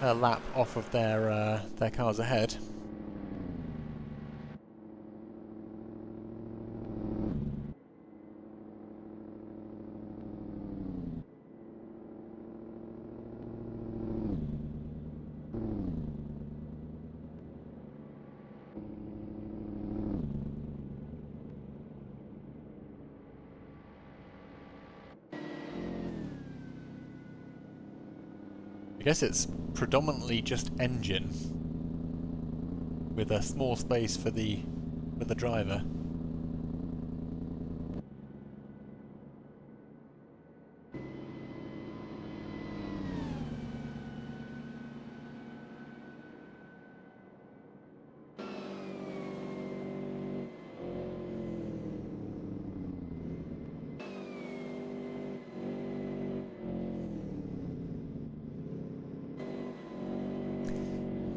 a lap off of their cars ahead. I guess it's predominantly just engine, with a small space for the driver.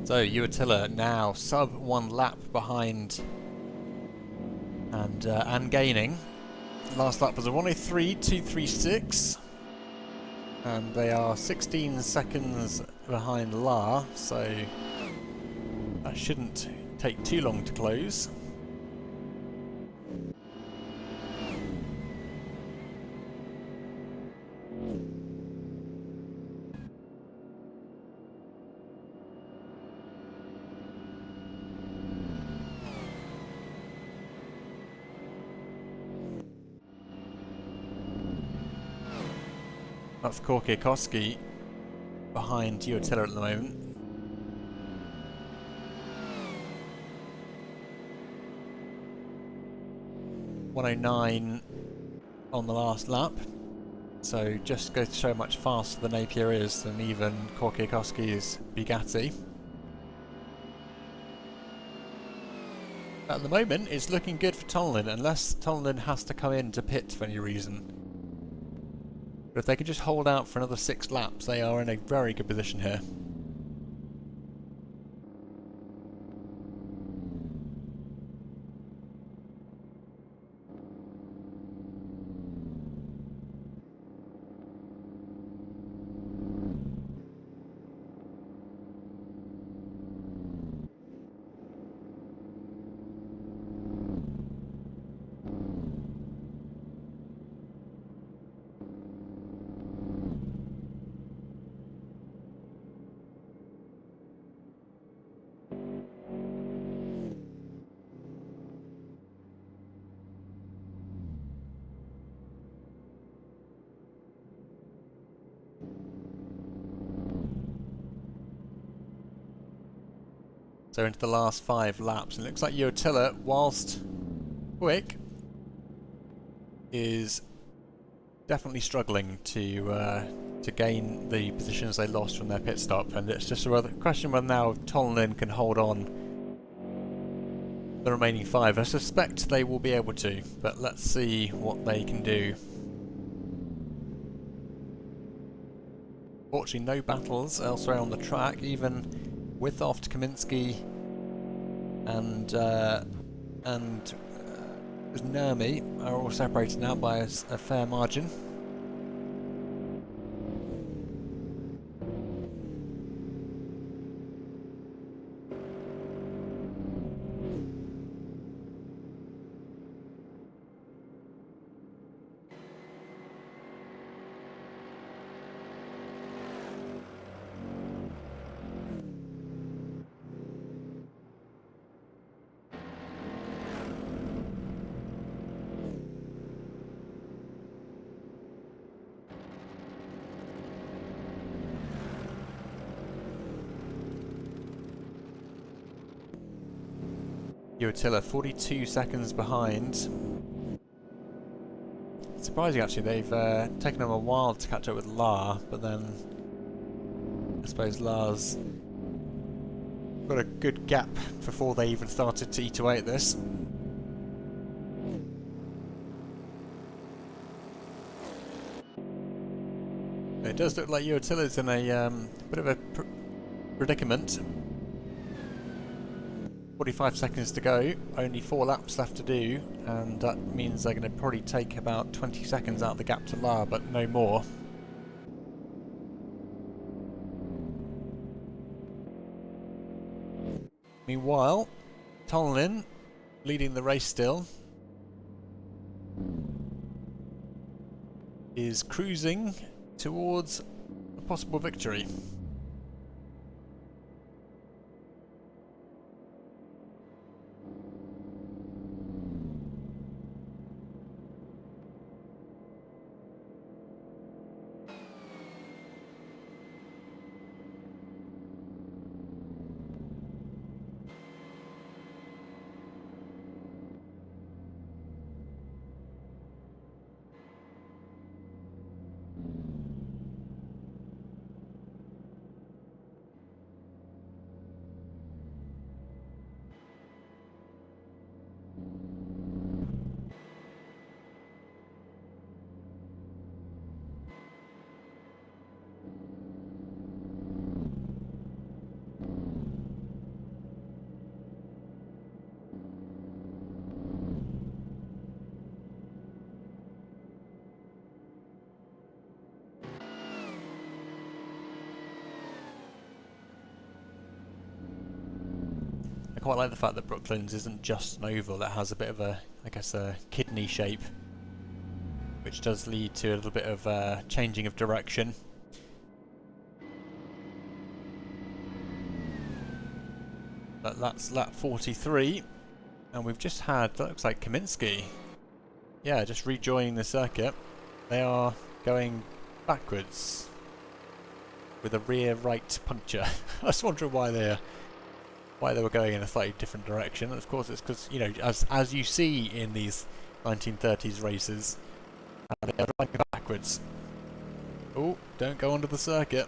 So Uatilla now sub 1 lap behind and gaining. Last lap was a 1:03.236, and they are 16 seconds behind La, so that shouldn't take too long to close. That's Korkiakowski behind Uatilla at the moment. .109 on the last lap, so just goes to show how much faster the Napier is than even Korkiakowski's Bugatti. At the moment, it's looking good for Tolnin, unless Tolnin has to come in to pit for any reason. But if they can just hold out for another 6 laps, they are in a very good position here. So into the last 5 laps, and it looks like Uotila, whilst quick, is definitely struggling to gain the positions they lost from their pit stop, and it's just a question whether now Donington can hold on the remaining 5. I suspect they will be able to, but let's see what they can do. Fortunately, no battles elsewhere on the track, even Withoft, Kaminsky and Nurmi are all separated now by a fair margin. Uotila 42 seconds behind. Surprising actually, they've taken them a while to catch up with La, but then I suppose La's got a good gap before they even started to eat away at this. It does look like Uotila's in a bit of a predicament. 45 seconds to go, only 4 laps left to do, and that means they're going to probably take about 20 seconds out of the gap to La, but no more. Meanwhile, Donington leading the race still, is cruising towards a possible victory. I quite like the fact that Brooklands isn't just an oval, it has a bit of a, I guess, a kidney shape, which does lead to a little bit of changing of direction. But that's lap 43, and we've just had, that looks like Kaminsky, yeah, just rejoining the circuit. They are going backwards with a rear right puncture. I was wondering why they were going in a slightly different direction. And of course it's because, you know, as you see in these 1930s races, they are driving backwards. Oh, don't go onto the circuit.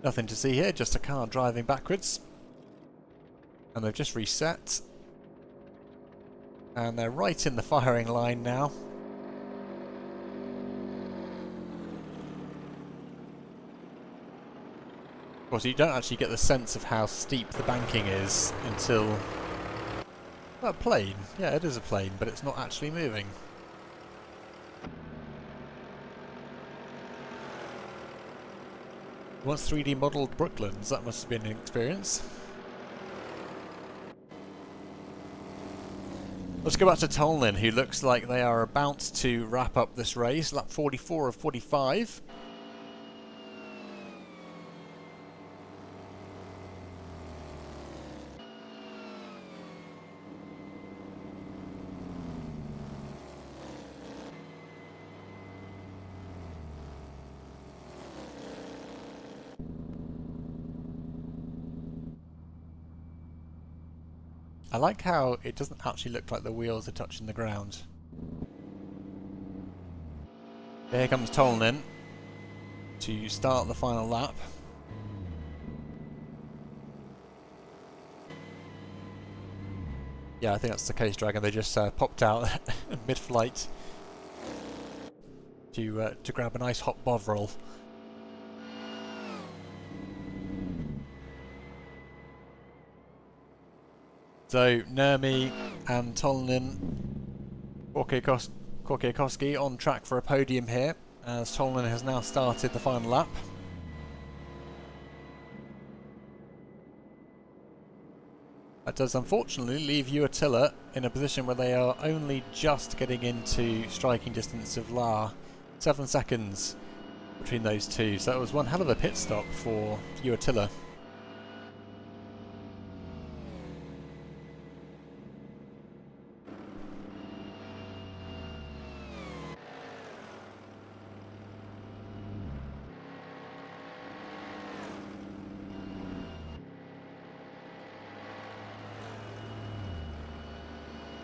Nothing to see here, just a car driving backwards. And they've just reset. And they're right in the firing line now. Of course, you don't actually get the sense of how steep the banking is until... well, a plane. Yeah, it is a plane, but it's not actually moving. Once 3D modelled Brooklands, that must have been an experience. Let's go back to Donington, who looks like they are about to wrap up this race. Lap 44 of 45. I like how it doesn't actually look like the wheels are touching the ground. Here comes Tolnin to start the final lap. Yeah, I think that's the case, Dragon. They just popped out mid-flight to grab a nice hot bovril. So Nurmi and Tolnin, Korkiakowski on track for a podium here, as Tolnin has now started the final lap. That does unfortunately leave Uatilla in a position where they are only just getting into striking distance of La. 7 seconds between those two, so it was one hell of a pit stop for Uatilla.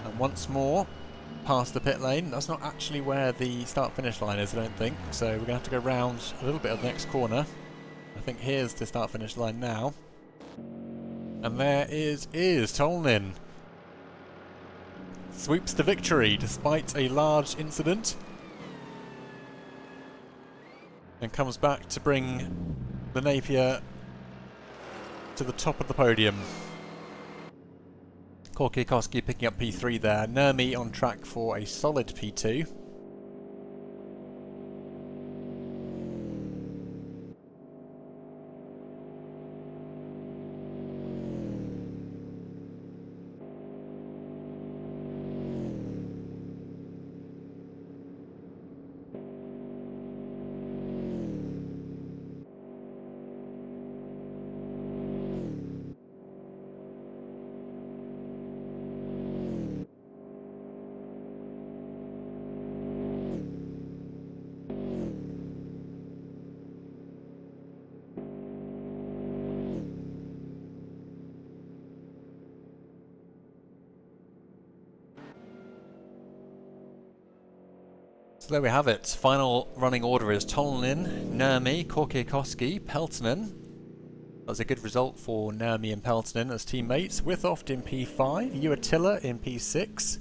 And once more, past the pit lane. That's not actually where the start-finish line is, I don't think. So we're going to have to go round a little bit of the next corner. I think here's the start-finish line now. And there is Tolnin. Sweeps the victory despite a large incident. And comes back to bring the Napier to the top of the podium. Korkiakowski picking up P3 there. Nurmi on track for a solid P2. So there we have it. Final running order is Tolnin, Nurmi, Korkiakowski, Peltonen. That's a good result for Nurmi and Peltonen as teammates. Withoft in P5, Uatilla in P6,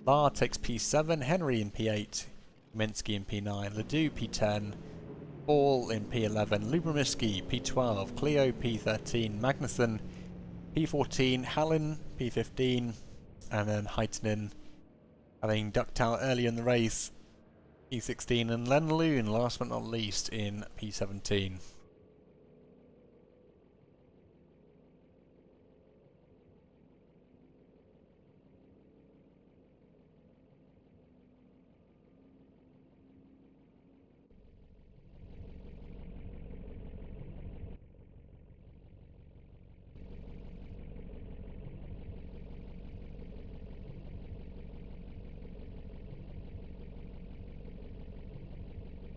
La takes P7, Henry in P8, Minsky in P9, Ledoux P10, Ball in P11, Lubramiski P12, Cleo P13, Magnussen P14, Hallin P15, and then Heitinen, having ducked out early in the race, P16, and Len Loon, last but not least, in P17.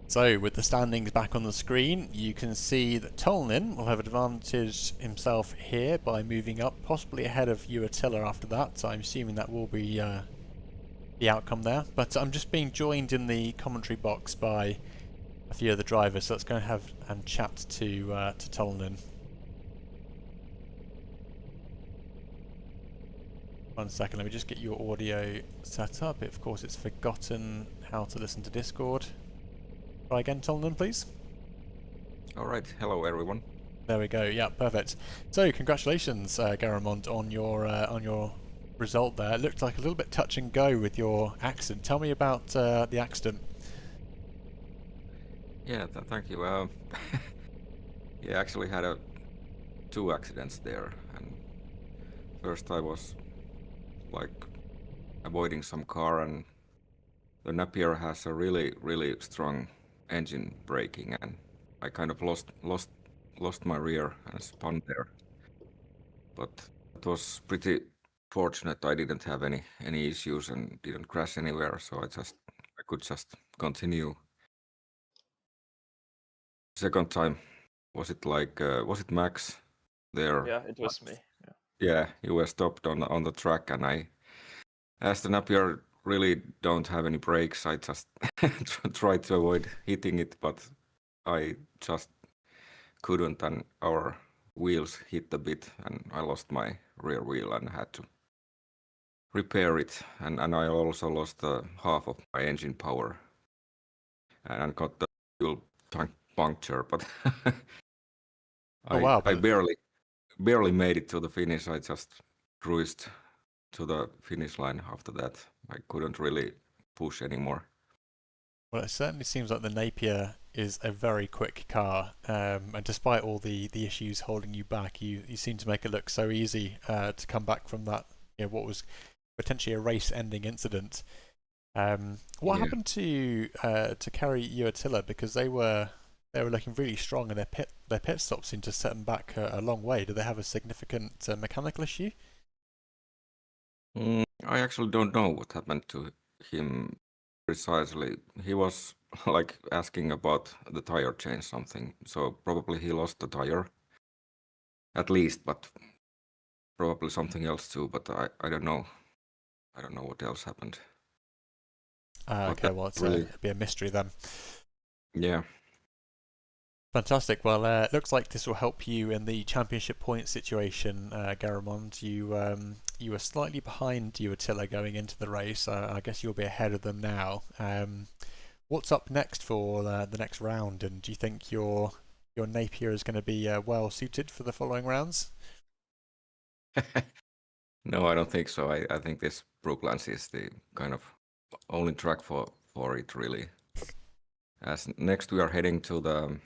So, with the standings back on the screen, you can see that Tolnin will have advantage himself here by moving up, possibly ahead of Uatilla after that. So I'm assuming that will be the outcome there. But I'm just being joined in the commentary box by a few of the drivers, so let's go and have and chat to Tolnin. One second, let me just get your audio set up. Of course, it's forgotten how to listen to Discord. Try again, Tolnin, please. Alright, hello everyone. There we go, yeah, perfect. So, congratulations, Garamond, on your result there. It looked like a little bit touch and go with your accident. Tell me about the accident. Yeah, thank you. Yeah, actually had two accidents there. And first I was like avoiding some car, and the Napier has a really strong engine braking, and I kind of lost my rear and spun there. But it was pretty fortunate. I didn't have any issues and didn't crash anywhere, so I could just continue. Second time, was it Max there? Yeah, it was me. Yeah. yeah, you were stopped on the track, and as the Napier really don't have any brakes, I just tried to avoid hitting it, but I just couldn't, and our wheels hit a bit, and I lost my rear wheel and had to repair it, and I also lost half of my engine power and got the fuel tank puncture, but Oh wow, I but barely made it to the finish. I just cruised to the finish line after that. I couldn't really push anymore. well, it certainly seems like the Napier is a very quick car, and despite all the issues holding you back, you seem to make it look so easy to come back from that, what was potentially a race-ending incident. What Yeah. happened to Carry you Attila, because they were looking really strong, and their pit stop seemed to set them back a long way. Do they have a significant mechanical issue? I actually don't know what happened to him precisely. He was like asking about the tire change something, so probably he lost the tire at least, but probably something else too. But I don't know. I don't know what else happened. But Okay, that well, really, it'd be a mystery then. yeah. Fantastic. Well, it looks like this will help you in the championship point situation, Garamond. You were slightly behind you, Attila, going into the race. I guess you'll be ahead of them now. What's up next for the next round? And do you think your Napier is going to be well suited for the following rounds? No, I don't think so. I think this Brooklands is the kind of only track for it really. As next we are heading to the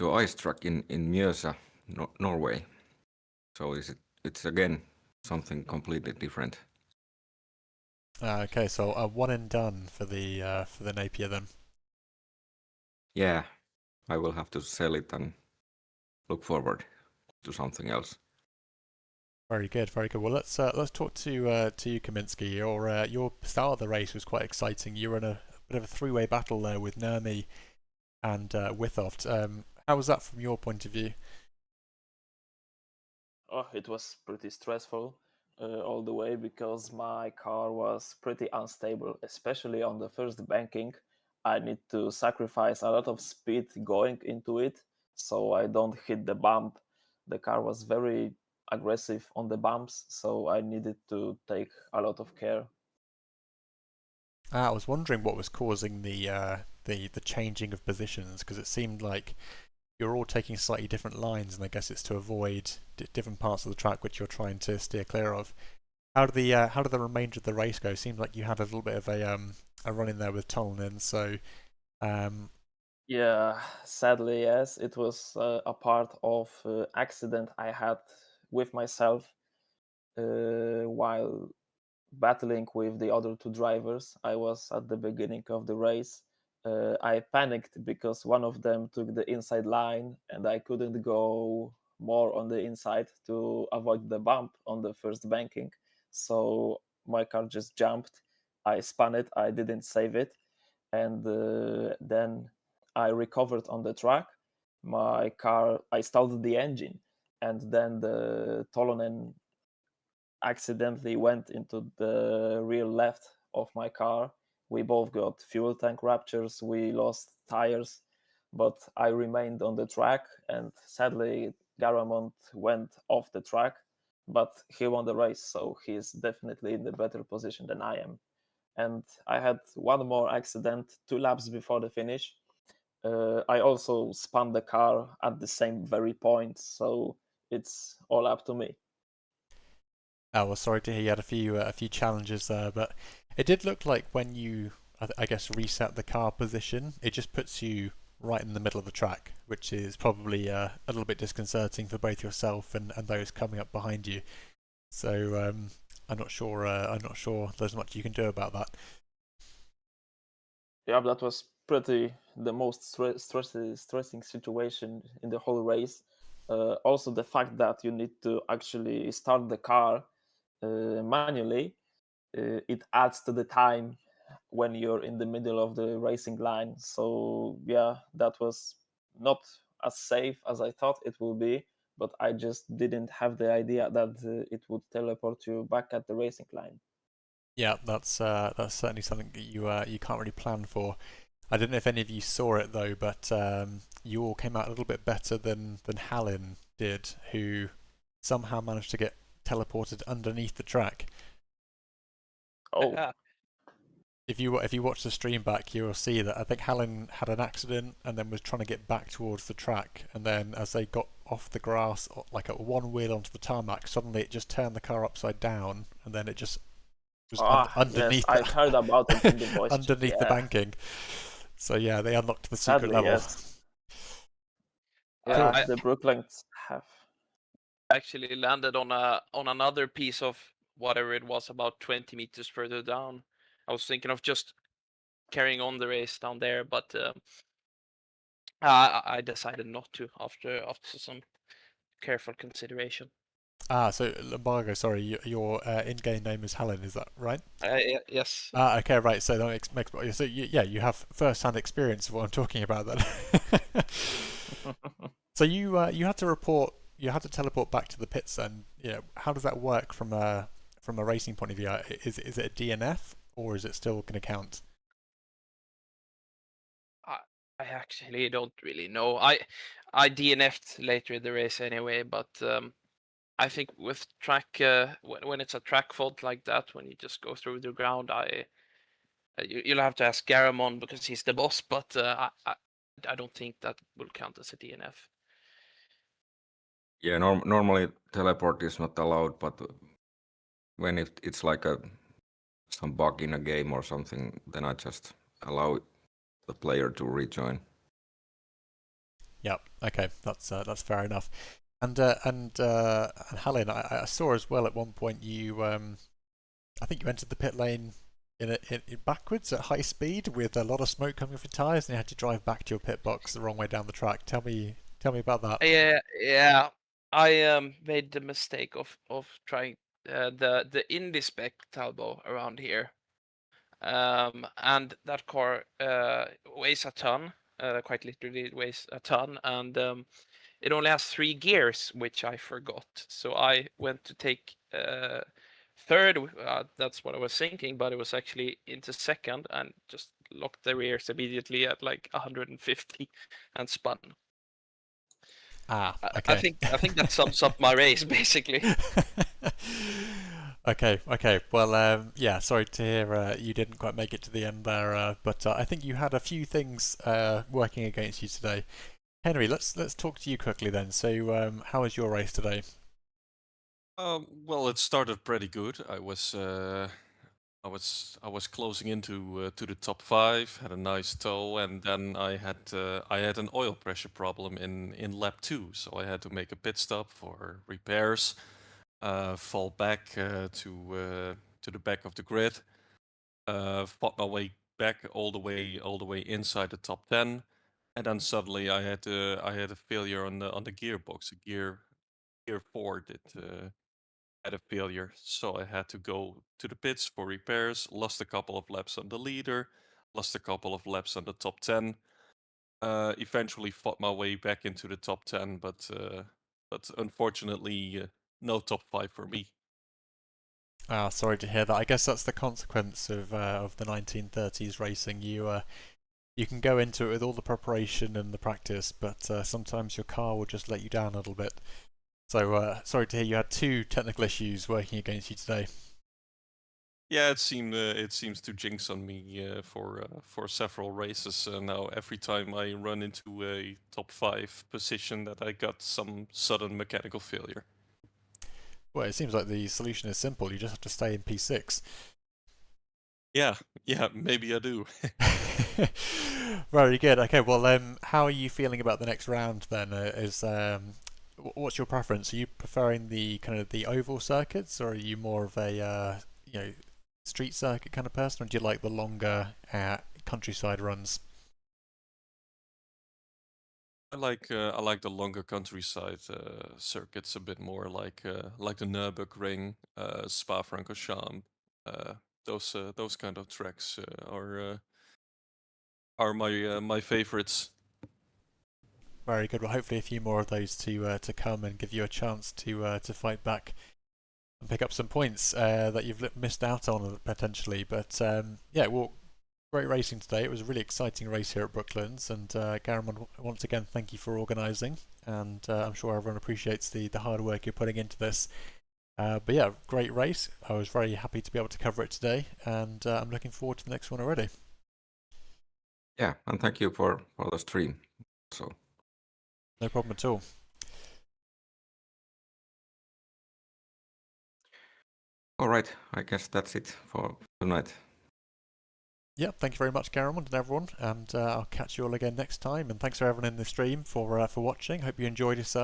ice track in Mjøsa, Norway. So it's again something completely different. Okay, so a one and done for the Napier then. Yeah, I will have to sell it and look forward to something else. Very good, very good. Well, let's talk to you, Kaminsky. Your start of the race was quite exciting. You were in a bit of a three-way battle there with Nurmi and Withoft. How was that from your point of view? Oh, it was pretty stressful all the way because my car was pretty unstable, especially on the first banking. I need to sacrifice a lot of speed going into it so I don't hit the bump. The car was very aggressive on the bumps, so I needed to take a lot of care. I was wondering what was causing the changing of positions, because it seemed like you're all taking slightly different lines, and I guess it's to avoid different parts of the track which you're trying to steer clear of. How did the remainder of the race go? Seemed like you had a little bit of a run in there with Tolonen, so um, Yeah, sadly, yes, it was a part of accident I had with myself while battling with the other two drivers. I was at the beginning of the race. I panicked because one of them took the inside line and I couldn't go more on the inside to avoid the bump on the first banking. So my car just jumped. I spun it, I didn't save it. And then I recovered on the track. My car, I stalled the engine. And then the Tolonen accidentally went into the rear left of my car. We both got fuel tank ruptures, we lost tires, but I remained on the track, and sadly Garamond went off the track, but he won the race, so he's definitely in a better position than I am. And I had one more accident 2 laps before the finish. I also spun the car at the same very point, so it's all up to me. oh well, sorry to hear you had a few challenges there, but it did look like when you I guess reset the car position, it just puts you right in the middle of the track, which is probably a little bit disconcerting for both yourself and those coming up behind you. So I'm not sure there's much you can do about that. Yeah, that was pretty the most stressing situation in the whole race. Also, the fact that you need to actually start the car manually, it adds to the time when you're in the middle of the racing line. So yeah, that was not as safe as I thought it will be. but I just didn't have the idea that it would teleport you back at the racing line. Yeah, that's certainly something that you can't really plan for. I don't know if any of you saw it though, but you all came out a little bit better than Hallin did, who somehow managed to get teleported underneath the track. Oh, Yeah. If you watch the stream back, you will see that I think Hallin had an accident and then was trying to get back towards the track, and then as they got off the grass, like at one wheel onto the tarmac, suddenly it just turned the car upside down, and then it just was underneath. Yes, I've heard about it in the voice chat, underneath the yeah. banking. So yeah, they unlocked the secret Sadly, level. yes. Yeah, Yeah, the Brooklands have. actually landed on another piece of whatever it was, about 20 meters further down. I was thinking of just carrying on the race down there, but I decided not to after some careful consideration. So Lombardo, sorry, your in-game name is Helen, is that right? Yes. Okay, right. So that makes so you have first-hand experience of what I'm talking about then. So you had to teleport back to the pits then. Yeah, how does that work from a racing point of view? Is it a DNF or is it still going to count? I actually don't really know. I DNF'd later in the race anyway, but I think with track when it's a track fault like that, when you just go through the ground, you'll have to ask Garamond because he's the boss, but I don't think that will count as a DNF. Yeah, normally teleport is not allowed, but when it's like some bug in a game or something, then I just allow the player to rejoin. Yep. Okay, that's fair enough. And Helen, I saw as well at one point you I think you entered the pit lane in backwards at high speed with a lot of smoke coming off your tyres, and you had to drive back to your pit box the wrong way down the track. Tell me about that. Yeah. I made the mistake of trying the Indy Spec Talbot around here, and that car weighs a ton. Quite literally, it weighs a ton, and it only has 3 gears, which I forgot. So I went to take third. That's what I was thinking, but it was actually into second and just locked the rears immediately at like 150 and spun. Okay. I think that sums up my race basically. Okay. Well, yeah. Sorry to hear you didn't quite make it to the end there, but I think you had a few things working against you today. Henry, let's talk to you quickly then. So, how was your race today? Well, it started pretty good. I was closing into to the top 5, had a nice tow, and then I had an oil pressure problem in lap 2, so I had to make a pit stop for repairs, fall back to the back of the grid, fought my way back all the way inside the top 10, and then suddenly I had a failure on the gearbox. Gear 4 did had a failure, so I had to go to the pits for repairs. Lost a couple of laps on the leader, lost a couple of laps on the top 10. Eventually fought my way back into the top 10, but unfortunately no top 5 for me. Sorry to hear that. I guess that's the consequence of the 1930s racing. You can go into it with all the preparation and the practice, but sometimes your car will just let you down a little bit. So sorry to hear you had 2 technical issues working against you today. Yeah, it seems to jinx on me for several races now. Every time I run into a top 5 position, that I got some sudden mechanical failure. Well, it seems like the solution is simple. You just have to stay in P6. Yeah, maybe I do. Very good. Okay, well, how are you feeling about the next round then? What's your preference? Are you preferring the kind of the oval circuits, or are you more of a street circuit kind of person, or do you like the longer countryside runs? I like the longer countryside circuits a bit more, like the Nürburgring, Spa-Francorchmps. Those kind of tracks are my favorites. Very good. Well, hopefully a few more of those to come and give you a chance to fight back and pick up some points that you've missed out on potentially. But yeah, well, great racing today. It was a really exciting race here at Brooklands, and Garamond, once again, thank you for organising, and I'm sure everyone appreciates the hard work you're putting into this. But yeah, great race. I was very happy to be able to cover it today, and I'm looking forward to the next one already. Yeah, and thank you for the stream. So No problem at all. all right, I guess that's it for tonight. Yeah, thank you very much, Garamond and everyone, and I'll catch you all again next time. And thanks for everyone in the stream for watching. Hope you enjoyed yourself.